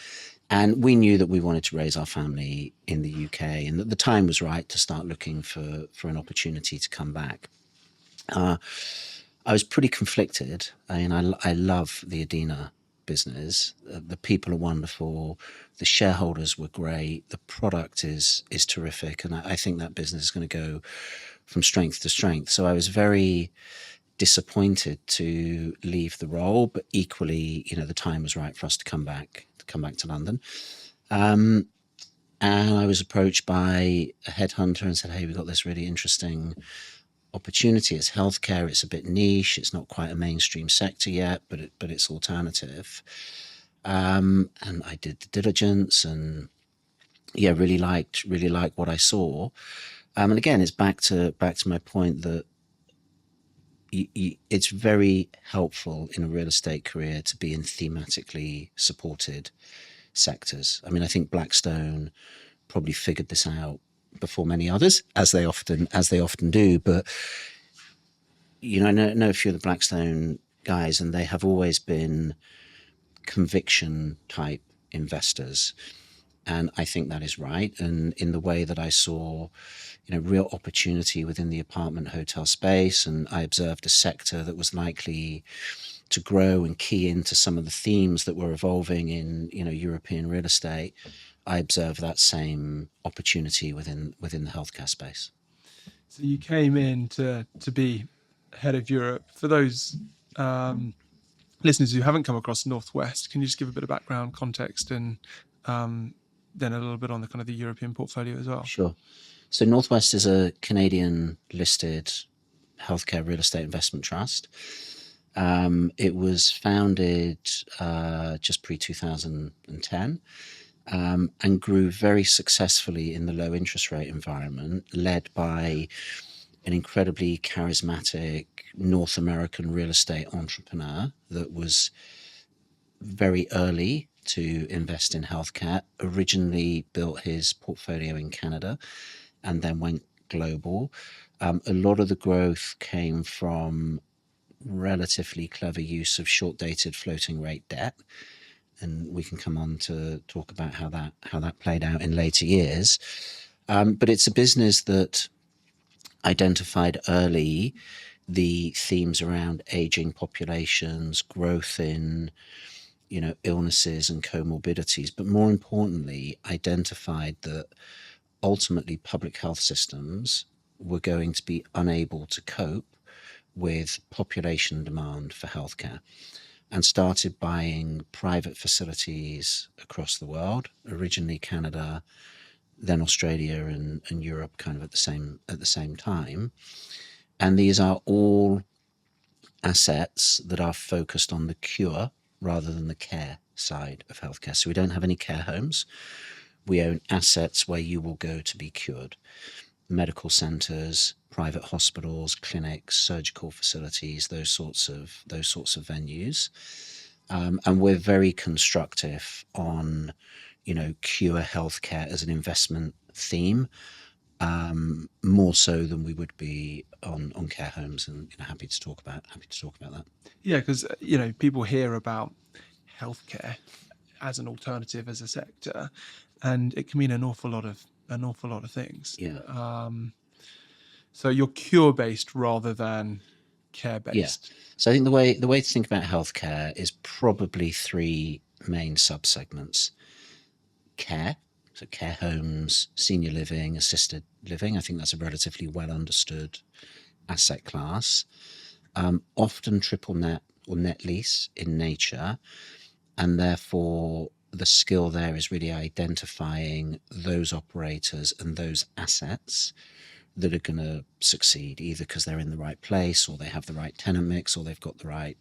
And we knew that we wanted to raise our family in the UK, and that the time was right to start looking for an opportunity to come back. I was pretty conflicted. I mean, I love the Adena business. The people are wonderful. The shareholders were great. The product is terrific. And I think that business is going to go from strength to strength. So I was very disappointed to leave the role, but equally, you know, the time was right for us to come back to London. And I was approached by a headhunter and said, hey, we've got this really interesting opportunity. It's healthcare. It's a bit niche. It's not quite a mainstream sector yet, but it's alternative. And I did the diligence, and yeah, really liked what I saw. And again, it's back to my point that it's very helpful in a real estate career to be in thematically supported sectors. I mean, I think Blackstone probably figured this out before many others, as they often do. But you know, I know a few of the Blackstone guys, and they have always been conviction type investors, and I think that is right. And in the way that I saw, you know, real opportunity within the apartment hotel space, and I observed a sector that was likely to grow and key into some of the themes that were evolving in, you know, European real estate. I observed that same opportunity within the healthcare space. So you came in to be head of Europe. For those listeners who haven't come across Northwest, can you just give a bit of background, context, and then a little bit on the kind of the European portfolio as well? Sure. So Northwest is a Canadian listed healthcare real estate investment trust. It was founded just pre-2010. and grew very successfully in the low interest rate environment, led by an incredibly charismatic North American real estate entrepreneur that was very early to invest in healthcare, originally built his portfolio in Canada and then went global. A lot of the growth came from relatively clever use of short-dated floating rate debt, and we can come on to talk about how that played out in later years. But it's a business that identified early the themes around aging populations, growth in illnesses and comorbidities, but more importantly, identified that ultimately public health systems were going to be unable to cope with population demand for healthcare, and started buying private facilities across the world, originally Canada, then Australia and Europe, kind of at the same time. And these are all assets that are focused on the cure rather than the care side of healthcare. So we don't have any care homes. We own assets where you will go to be cured. Medical centers, private hospitals, clinics, surgical facilities, those sorts of venues. And we're very constructive on, cure healthcare as an investment theme, more so than we would be on care homes, and happy to talk about that. Yeah, because people hear about healthcare as an alternative, as a sector, and it can mean an awful lot of things. Yeah. So you're cure based rather than care based. Yeah. So I think the way to think about healthcare is probably three main subsegments: care. So care homes, senior living, assisted living. I think that's a relatively well understood asset class. Often triple net or net lease in nature, and therefore the skill there is really identifying those operators and those assets that are going to succeed, either because they're in the right place, or they have the right tenant mix, or they've got the right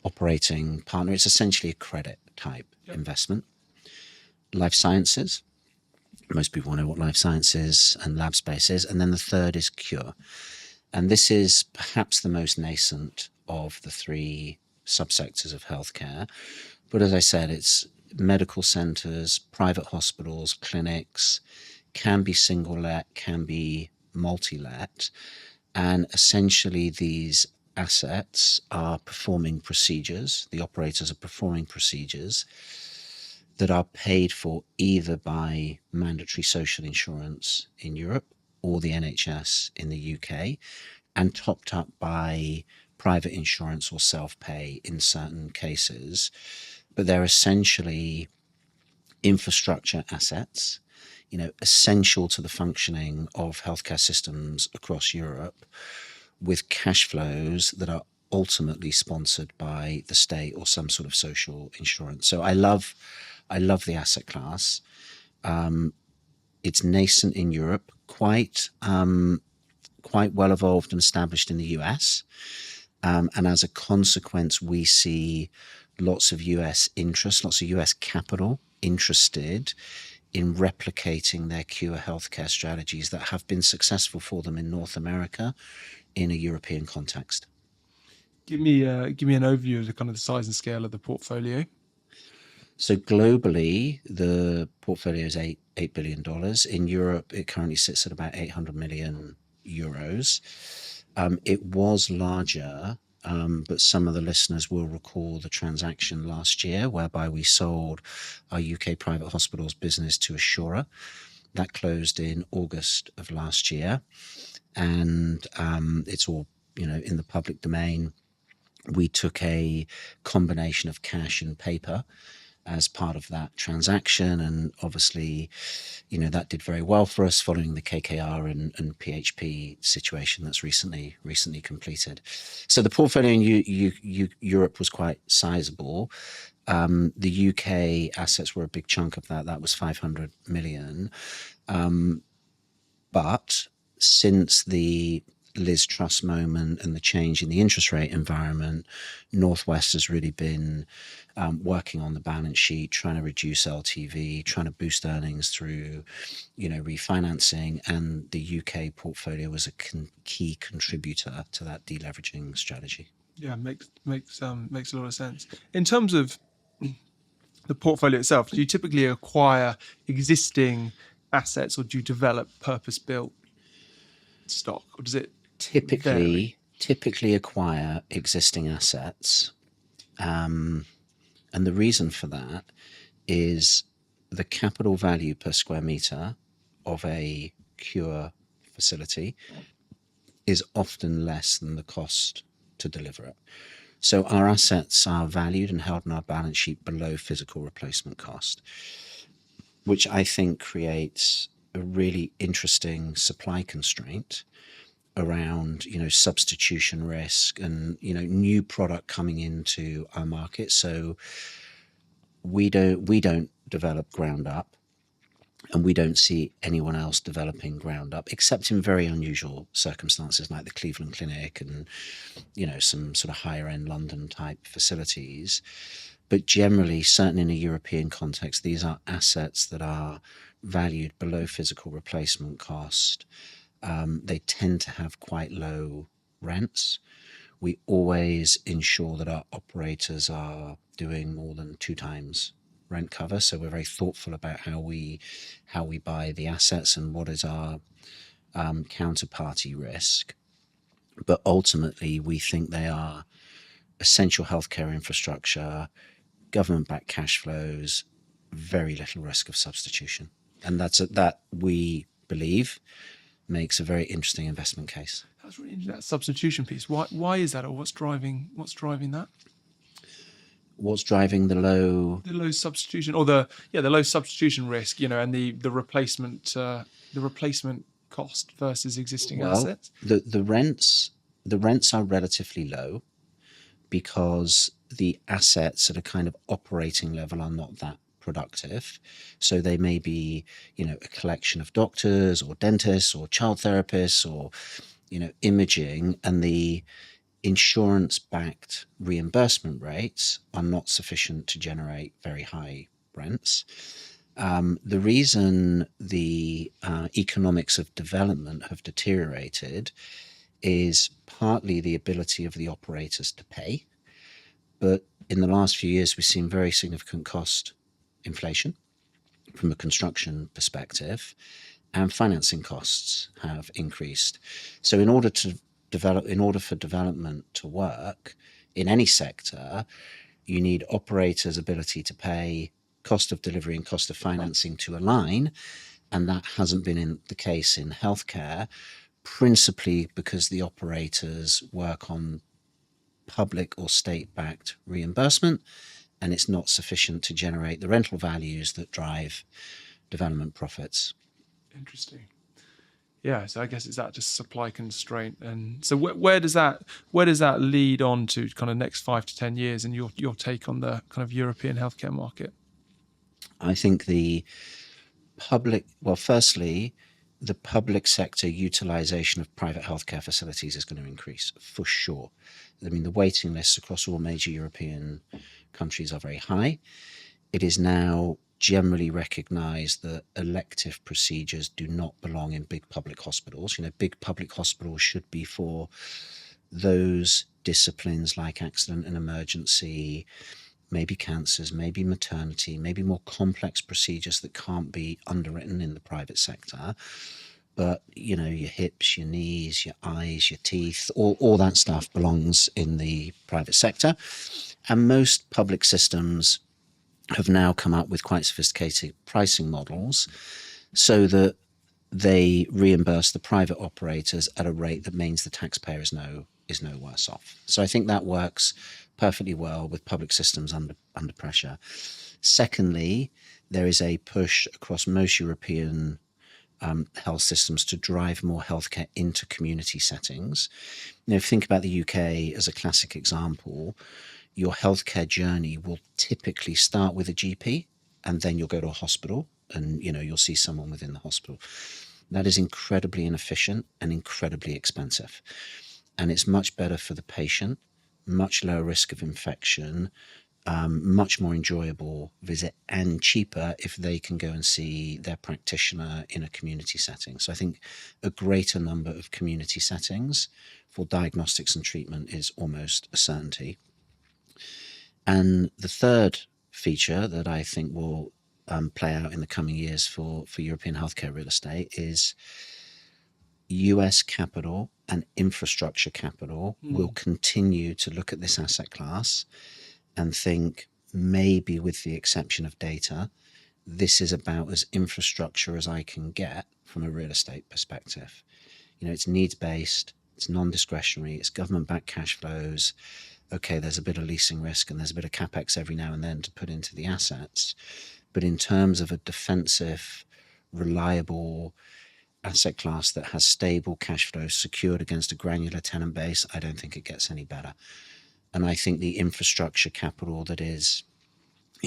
operating partner. It's essentially a credit type investment. Life sciences. Most people know what life sciences and lab space is. And then the third is cure. And this is perhaps the most nascent of the three subsectors of healthcare. But as I said, it's medical centers, private hospitals, clinics, can be single let, can be multi-let. And essentially these assets are performing procedures. The operators are performing procedures that are paid for either by mandatory social insurance in Europe or the NHS in the UK, and topped up by private insurance or self-pay in certain cases. But they're essentially infrastructure assets, essential to the functioning of healthcare systems across Europe, with cash flows that are ultimately sponsored by the state or some sort of social insurance. So I love the asset class. It's nascent in Europe, quite well evolved and established in the US. And as a consequence, we see lots of US interest, lots of US capital interested in replicating their cure healthcare strategies that have been successful for them in North America in a European context. Give me an overview of the kind of the size and scale of the portfolio. So globally, the portfolio is $8 billion. In Europe, it currently sits at about 800 million euros. It was larger, but some of the listeners will recall the transaction last year whereby we sold our UK private hospitals business to Assura. That closed in August of last year, and it's all in the public domain. We took a combination of cash and paper as part of that transaction, and obviously that did very well for us following the KKR and PHP situation that's recently completed. So the portfolio in Europe was quite sizable. The UK assets were a big chunk of that. That was 500 million. But since the Liz Truss moment and the change in the interest rate environment, Northwest has really been working on the balance sheet, trying to reduce LTV, trying to boost earnings through, refinancing, and the UK portfolio was a key contributor to that deleveraging strategy. Yeah, makes a lot of sense. In terms of the portfolio itself, do you typically acquire existing assets, or do you develop purpose-built stock, or does it typically acquire existing assets? And the reason for that is the capital value per square meter of a cure facility is often less than the cost to deliver it. So our assets are valued and held on our balance sheet below physical replacement cost, which I think creates a really interesting supply constraint around, substitution risk and, new product coming into our market. So we don't develop ground up, and we don't see anyone else developing ground up, except in very unusual circumstances like the Cleveland Clinic and, some sort of higher end London type facilities. But generally, certainly in a European context, these are assets that are valued below physical replacement cost. They tend to have quite low rents. We always ensure that our operators are doing more than 2 times rent cover. So we're very thoughtful about how we buy the assets and what is our counterparty risk. But ultimately, we think they are essential healthcare infrastructure, government-backed cash flows, very little risk of substitution. And that we believe makes a very interesting investment case. That's really interesting, that substitution piece. Why is that, or what's driving that? What's driving the low substitution, or the low substitution risk, and the replacement cost versus existing assets? The rents are relatively low because the assets at a kind of operating level are not that productive. So they may be, a collection of doctors or dentists or child therapists or, imaging, and the insurance-backed reimbursement rates are not sufficient to generate very high rents. The reason the economics of development have deteriorated is partly the ability of the operators to pay. But in the last few years, we've seen very significant cost inflation from a construction perspective, and financing costs have increased. So in order for development to work in any sector, you need operators' ability to pay, cost of delivery and cost of financing to align, and that hasn't been the case in healthcare, principally because the operators work on public or state-backed reimbursement, and it's not sufficient to generate the rental values that drive development profits. Interesting. Yeah, so I guess it's that just supply constraint, and so where does that lead on to kind of next 5 to 10 years, and your take on the kind of European healthcare market? I think firstly, the public sector utilization of private healthcare facilities is going to increase for sure. I mean, the waiting lists across all major European countries are very high. It is now generally recognized that elective procedures do not belong in big public hospitals. Big public hospitals should be for those disciplines like accident and emergency, maybe cancers, maybe maternity, maybe more complex procedures that can't be underwritten in the private sector. But, your hips, your knees, your eyes, your teeth, all that stuff belongs in the private sector. And most public systems have now come up with quite sophisticated pricing models so that they reimburse the private operators at a rate that means the taxpayer is no worse off. So I think that works perfectly well with public systems under pressure. Secondly, there is a push across most European health systems to drive more healthcare into community settings. Think about the UK as a classic example. Your healthcare journey will typically start with a GP, and then you'll go to a hospital, and you'll see someone within the hospital. That is incredibly inefficient and incredibly expensive. And it's much better for the patient, much lower risk of infection, much more enjoyable visit, and cheaper if they can go and see their practitioner in a community setting. So I think a greater number of community settings for diagnostics and treatment is almost a certainty. And the third feature that I think will play out in the coming years for European healthcare real estate is US capital and infrastructure capital will continue to look at this asset class and think, maybe with the exception of data, this is about as infrastructure as I can get from a real estate perspective. It's needs-based, it's non-discretionary, it's government-backed cash flows. Okay, there's a bit of leasing risk and there's a bit of capex every now and then to put into the assets. But in terms of a defensive, reliable asset class that has stable cash flows secured against a granular tenant base, I don't think it gets any better. And I think the infrastructure capital that is,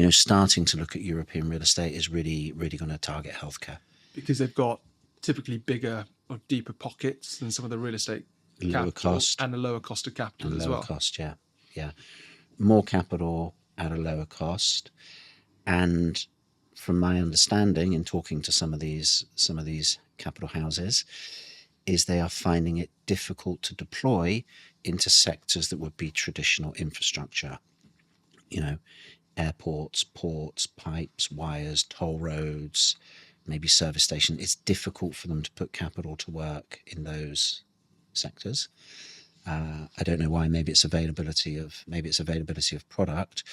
starting to look at European real estate is really, really going to target healthcare. Because they've got typically bigger or deeper pockets than some of the real estate lower cost. And a lower cost of capital as well. Lower cost, yeah. More capital at a lower cost. And from my understanding in talking to some of these capital houses, is they are finding it difficult to deploy into sectors that would be traditional infrastructure. Airports, ports, pipes, wires, toll roads, maybe service station. It's difficult for them to put capital to work in those sectors. I don't know why. Maybe it's availability of product,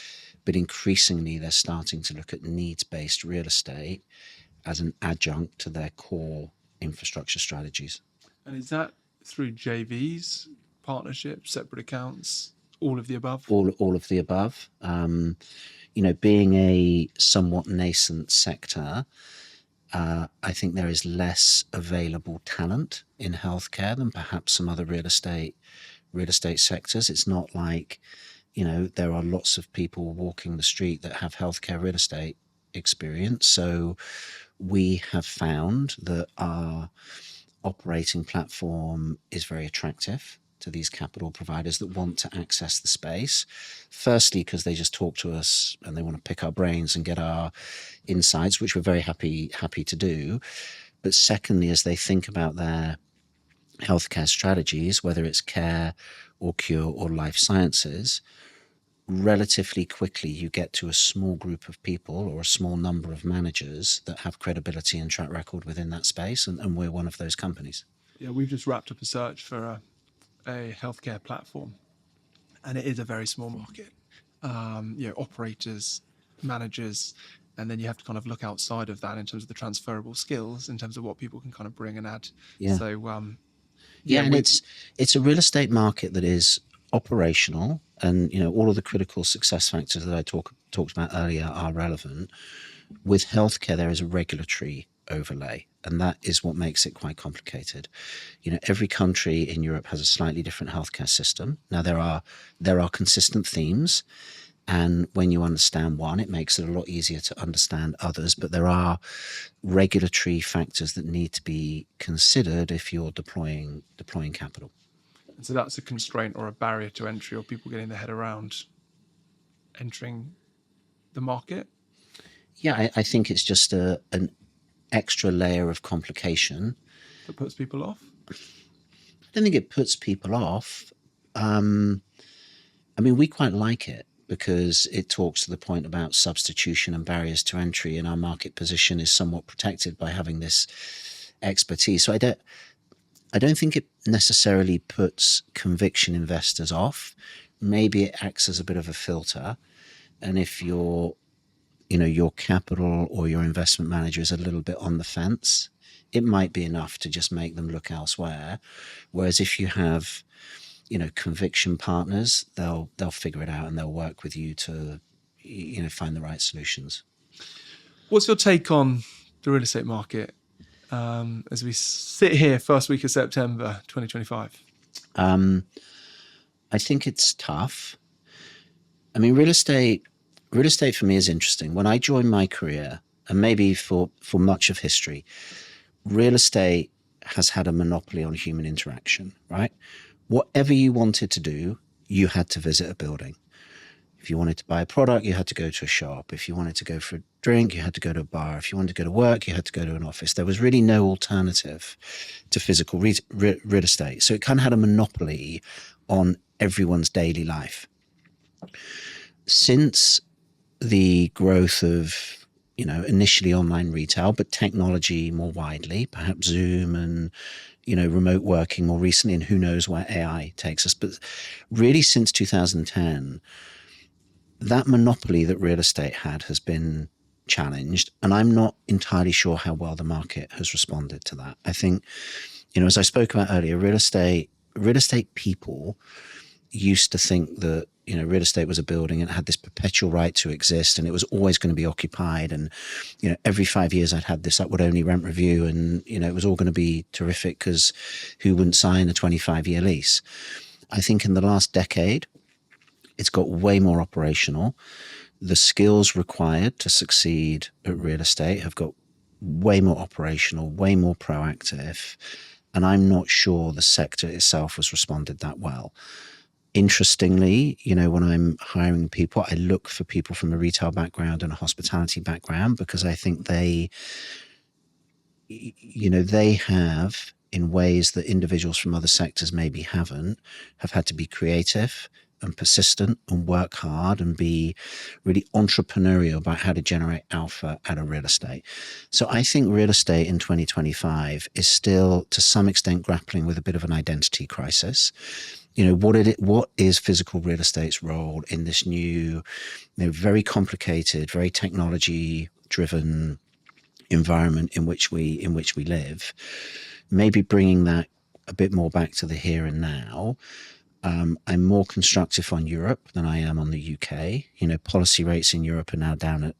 but increasingly they're starting to look at needs-based real estate as an adjunct to their core infrastructure strategies. And is that through JVs, partnerships, separate accounts, all of the above? All of the above. Being a somewhat nascent sector, I think there is less available talent in healthcare than perhaps some other real estate sectors. It's not like, there are lots of people walking the street that have healthcare real estate experience. So we have found that our operating platform is very attractive to these capital providers that want to access the space. Firstly, because they just talk to us and they want to pick our brains and get our insights, which we're very happy to do. But secondly, as they think about their healthcare strategies, whether it's care or cure or life sciences, relatively quickly you get to a small group of people or a small number of managers that have credibility and track record within that space, and we're one of those companies. Yeah, we've just wrapped up a search for a healthcare platform, and it is a very small market. Operators, managers, and then you have to kind of look outside of that in terms of the transferable skills, in terms of what people can kind of bring and add. Yeah. So and it's a real estate market that is operational, and all of the critical success factors that I talked about earlier are relevant. With healthcare, there is a regulatory overlay, and that is what makes it quite complicated. Every country in Europe has a slightly different healthcare system. Now there are consistent themes, and when you understand one, it makes it a lot easier to understand others. But there are regulatory factors that need to be considered if you're deploying capital. And so that's a constraint or a barrier to entry, or people getting their head around entering the market? Yeah, I think it's just an extra layer of complication. That puts people off? I don't think it puts people off. We quite like it because it talks to the point about substitution and barriers to entry, and our market position is somewhat protected by having this expertise. So I don't think it necessarily puts conviction investors off. Maybe it acts as a bit of a filter. And if your capital or your investment manager is a little bit on the fence, it might be enough to just make them look elsewhere. Whereas if you have, conviction partners, they'll figure it out and they'll work with you to, find the right solutions. What's your take on the real estate market as we sit here first week of September 2025? I think it's tough. Real estate for me is interesting. When I joined my career, and maybe for much of history, real estate has had a monopoly on human interaction, right? Whatever you wanted to do, you had to visit a building. If you wanted to buy a product, you had to go to a shop. If you wanted to go for a drink, you had to go to a bar. If you wanted to go to work, you had to go to an office. There was really no alternative to physical real estate. So it kind of had a monopoly on everyone's daily life. Since the growth of, initially online retail, but technology more widely, perhaps Zoom and, remote working more recently, and who knows where AI takes us. But really since 2010, that monopoly that real estate had has been challenged. And I'm not entirely sure how well the market has responded to that. I think, as I spoke about earlier, real estate people used to think that, real estate was a building and it had this perpetual right to exist and it was always going to be occupied. And, every 5 years I'd had this upward only rent review and, it was all going to be terrific because who wouldn't sign a 25-year lease? I think in the last decade, it's got way more operational. The skills required to succeed at real estate have got way more operational, way more proactive. And I'm not sure the sector itself has responded that well. Interestingly, when I'm hiring people, I look for people from a retail background and a hospitality background because I think they have, in ways that individuals from other sectors maybe haven't, have had to be creative and persistent and work hard and be really entrepreneurial about how to generate alpha out of real estate. So I think real estate in 2025 is still to some extent grappling with a bit of an identity crisis. What is physical real estate's role in this new, very complicated, very technology driven environment in which we live? Maybe bringing that a bit more back to the here and now. I'm more constructive on Europe than I am on the UK. Policy rates in Europe are now down at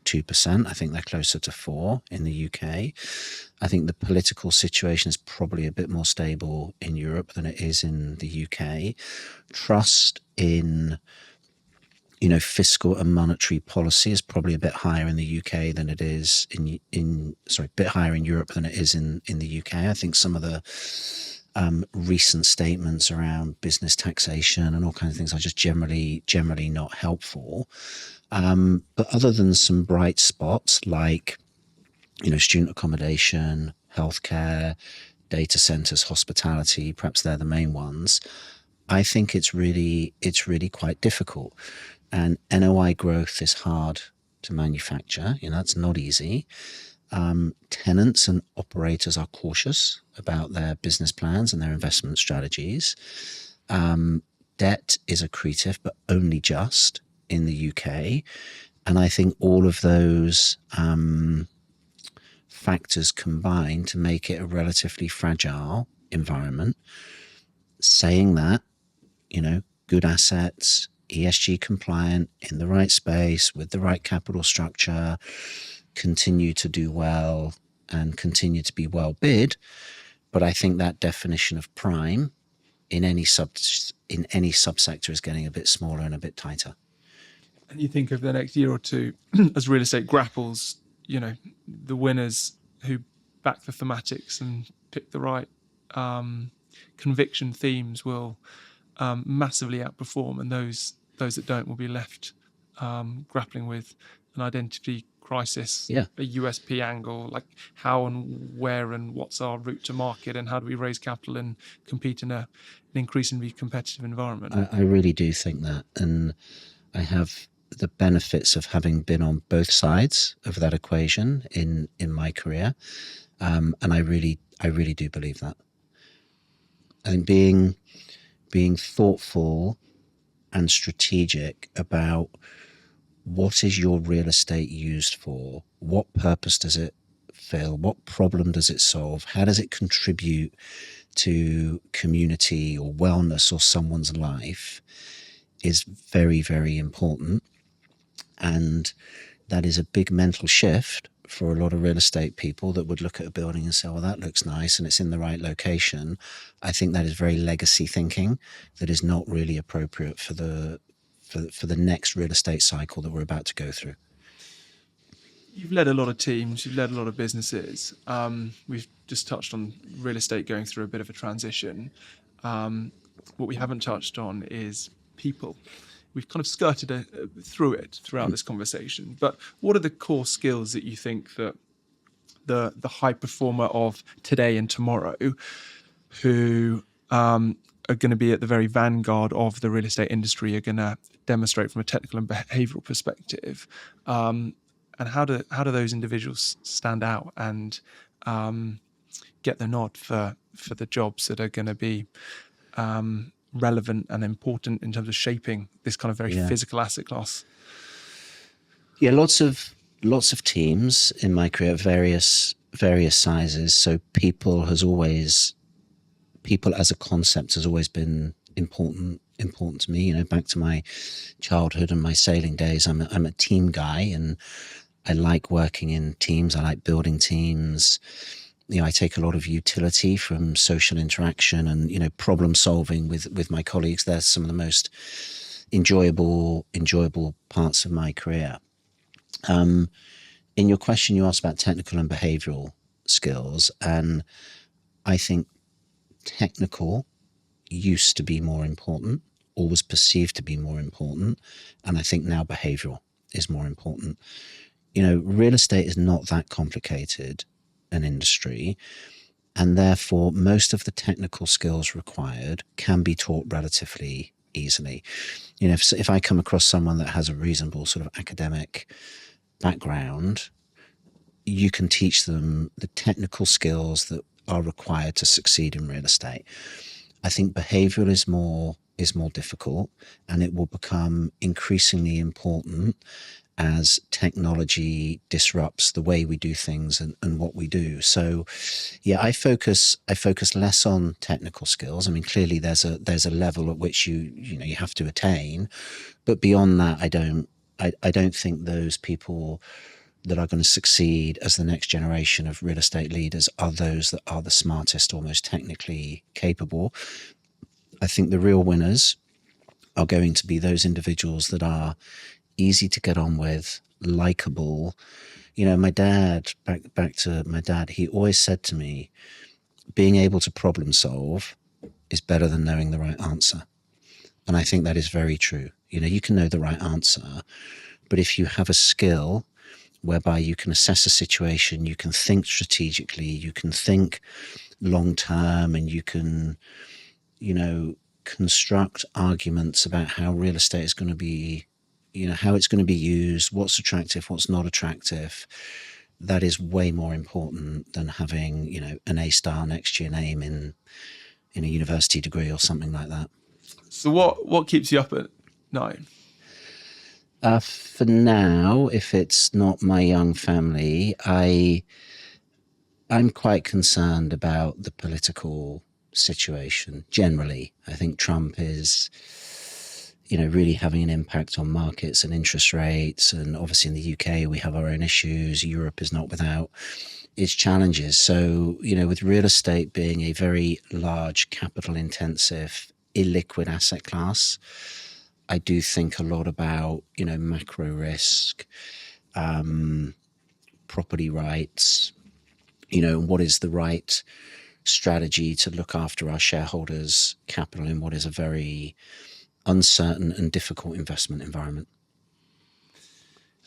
2%. I think they're closer to 4% in the UK. I think the political situation is probably a bit more stable in Europe than it is in the UK. Trust in, fiscal and monetary policy is probably a bit higher in the UK than it is a bit higher in Europe than it is in the UK. I think some of the recent statements around business taxation and all kinds of things are just generally not helpful. But other than some bright spots like, student accommodation, healthcare, data centers, hospitality, perhaps they're the main ones. I think it's really quite difficult. And NOI growth is hard to manufacture. It's not easy. Tenants and operators are cautious about their business plans and their investment strategies. Debt is accretive, but only just in the UK. And I think all of those factors combine to make it a relatively fragile environment. Saying that, good assets, ESG compliant, in the right space, with the right capital structure, continue to do well and continue to be well bid. But I think that definition of prime in any subsector is getting a bit smaller and a bit tighter. And you think of the next year or two as real estate grapples, the winners who back the thematics and pick the right conviction themes will massively outperform, and those that don't will be left grappling with an identity crisis, a USP angle, like how and where and what's our route to market and how do we raise capital and compete in an increasingly competitive environment. I really do think that, and I have the benefits of having been on both sides of that equation in my career, and I really do believe that. I think being thoughtful and strategic about what is your real estate used for, what purpose does it fill, what problem does it solve, how does it contribute to community or wellness or someone's life, is very, very important. And that is a big mental shift for a lot of real estate people that would look at a building and say, well, that looks nice and it's in the right location. I think that is very legacy thinking that is not really appropriate for the next real estate cycle that we're about to go through. You've led a lot of teams, you've led a lot of businesses. We've just touched on real estate going through a bit of a transition. What we haven't touched on is people. We've kind of skirted through it throughout this conversation. But what are the core skills that you think that the high performer of today and tomorrow, who are going to be at the very vanguard of the real estate industry, are going to demonstrate from a technical and behavioural perspective? And how do those individuals stand out and get the nod for the jobs that are going to be relevant and important in terms of shaping this kind of very physical asset class? Yeah, lots of teams in my career, various sizes. So people as a concept has always been important to me. You know, back to my childhood and my sailing days, I'm a team guy, and I like working in teams. I like building teams. You know, I take a lot of utility from social interaction and, you know, problem solving with my colleagues. They're some of the most enjoyable parts of my career. In your question, you asked about technical and behavioral skills, and I think technical used to be more important, or was perceived to be more important, and I think now behavioral is more important. You know, real estate is not that complicated an industry, and therefore most of the technical skills required can be taught relatively easily. You know, if I come across someone that has a reasonable sort of academic background, you can teach them the technical skills that are required to succeed in real estate. I think behavioral is more difficult, and it will become increasingly important as technology disrupts the way we do things and what we do. So yeah, I focus less on technical skills. I mean, clearly there's a level at which you have to attain, but beyond that, I don't think those people that are going to succeed as the next generation of real estate leaders are those that are the smartest or most technically capable. I think the real winners are going to be those individuals that are easy to get on with, likable. You know, my dad, back to my dad, he always said to me, being able to problem solve is better than knowing the right answer. And I think that is very true. You know, you can know the right answer, but if you have a skill whereby you can assess a situation, you can think strategically, you can think long term, and you can, you know, construct arguments about how real estate is going to be, you know, how it's going to be used, what's attractive, what's not attractive. That is way more important than having, you know, an A-star next to your name in a university degree or something like that. So what keeps you up at night? For now, if it's not my young family, I'm quite concerned about the political situation generally. I think Trump is, you know, really having an impact on markets and interest rates. And obviously in the UK, we have our own issues. Europe is not without its challenges. So, you know, with real estate being a very large, capital intensive, illiquid asset class, I do think a lot about, you know, macro risk, property rights, you know, what is the right strategy to look after our shareholders' capital in what is a very uncertain and difficult investment environment.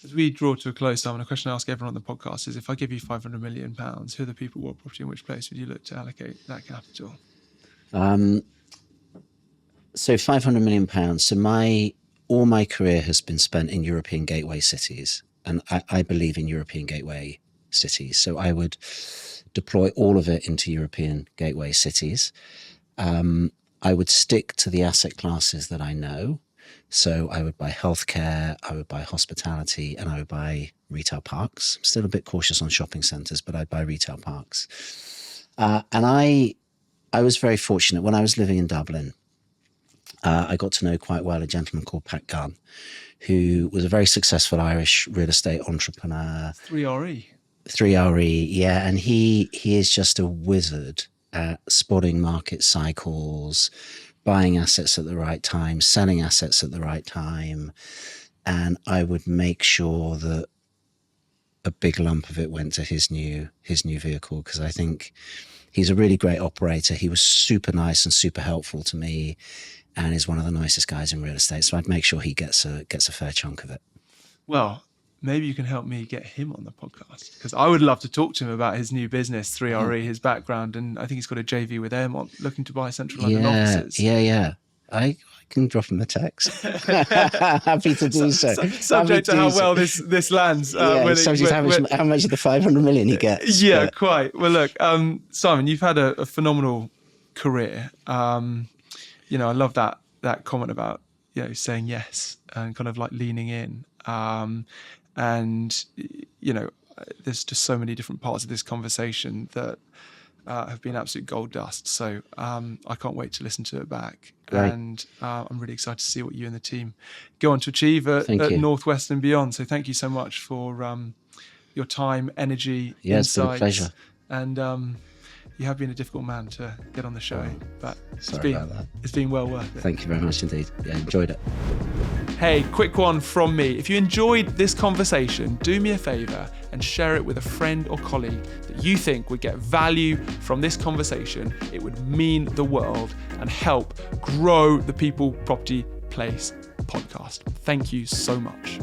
As we draw to a close, Simon, a question I ask everyone on the podcast is, if I give you £500 million, who are the people, what property, in which place would you look to allocate that capital? So £500 million. So all my career has been spent in European gateway cities, and I believe in European gateway cities. So I would deploy all of it into European gateway cities. I would stick to the asset classes that I know. So I would buy healthcare, I would buy hospitality, and I would buy retail parks. I'm still a bit cautious on shopping centres, but I'd buy retail parks. And I was very fortunate. When I was living in Dublin, I got to know quite well a gentleman called Pat Gunn, who was a very successful Irish real estate entrepreneur. 3RE, yeah. And he is just a wizard at spotting market cycles, buying assets at the right time, selling assets at the right time. And I would make sure that a big lump of it went to his new vehicle, because I think he's a really great operator. He was super nice and super helpful to me, and is one of the nicest guys in real estate. So I'd make sure he gets a fair chunk of it. Well, maybe you can help me get him on the podcast, because I would love to talk to him about his new business, 3RE, his background, and I think he's got a JV with Airmont, looking to buy Central London offices. Yeah. I can drop him a text. Happy to do so. Subject to how well this lands. Subject to how much of the 500 million he gets. Yeah, quite. Well, look, Simon, you've had a phenomenal career. I love that comment about saying yes and kind of like leaning in. There's just so many different parts of this conversation that have been absolute gold dust. So I can't wait to listen to it back. Right. And I'm really excited to see what you and the team go on to achieve at Northwest and beyond. So thank you so much for your time, energy, insights. It's been a pleasure. And you have been a difficult man to get on the show, but it's been well worth it. Thank you very much indeed. Yeah, enjoyed it. Hey, quick one from me. If you enjoyed this conversation, do me a favor and share it with a friend or colleague that you think would get value from this conversation. It would mean the world and help grow the People Property Place podcast. Thank you so much.